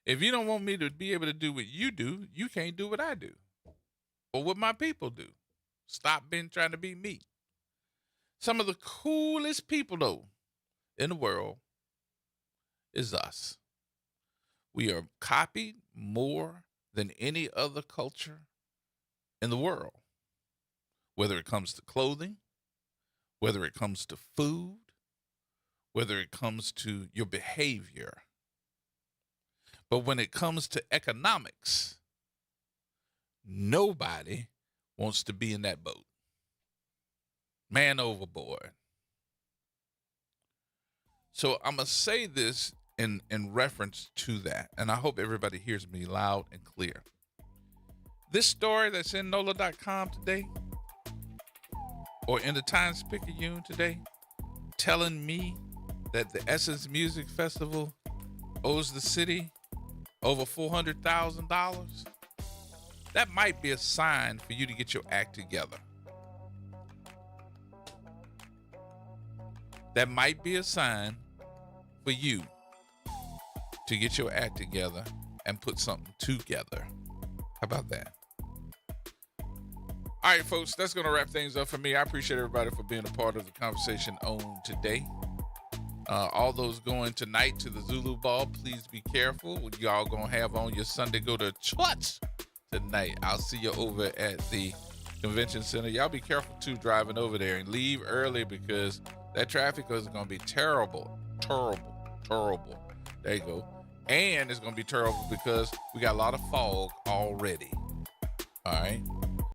B: If you don't want me to be able to do what you do, you can't do what I do or what my people do. Stop trying to be me. Some of the coolest people, though, in the world is us. We are copied more than any other culture in the world, whether it comes to clothing, whether it comes to food, whether it comes to your behavior. But when it comes to economics, nobody wants to be in that boat. Man overboard. So I'm going to say this in reference to that, and I hope everybody hears me loud and clear. This story that's in NOLA.com today, or in the Times-Picayune today, telling me that the Essence Music Festival owes the city over $400,000, that might be a sign for you to get your act together. That might be a sign for you to get your act together and put something together. How about that? All right, folks, that's going to wrap things up for me. I appreciate everybody for being a part of the conversation on today. All those going tonight to the Zulu Ball, please be careful what y'all going to have on your Sunday go to church tonight. I'll see you over at the convention center. Y'all be careful, too, driving over there, and leave early because that traffic is going to be terrible. There you go. And it's going to be terrible because we got a lot of fog already. All right.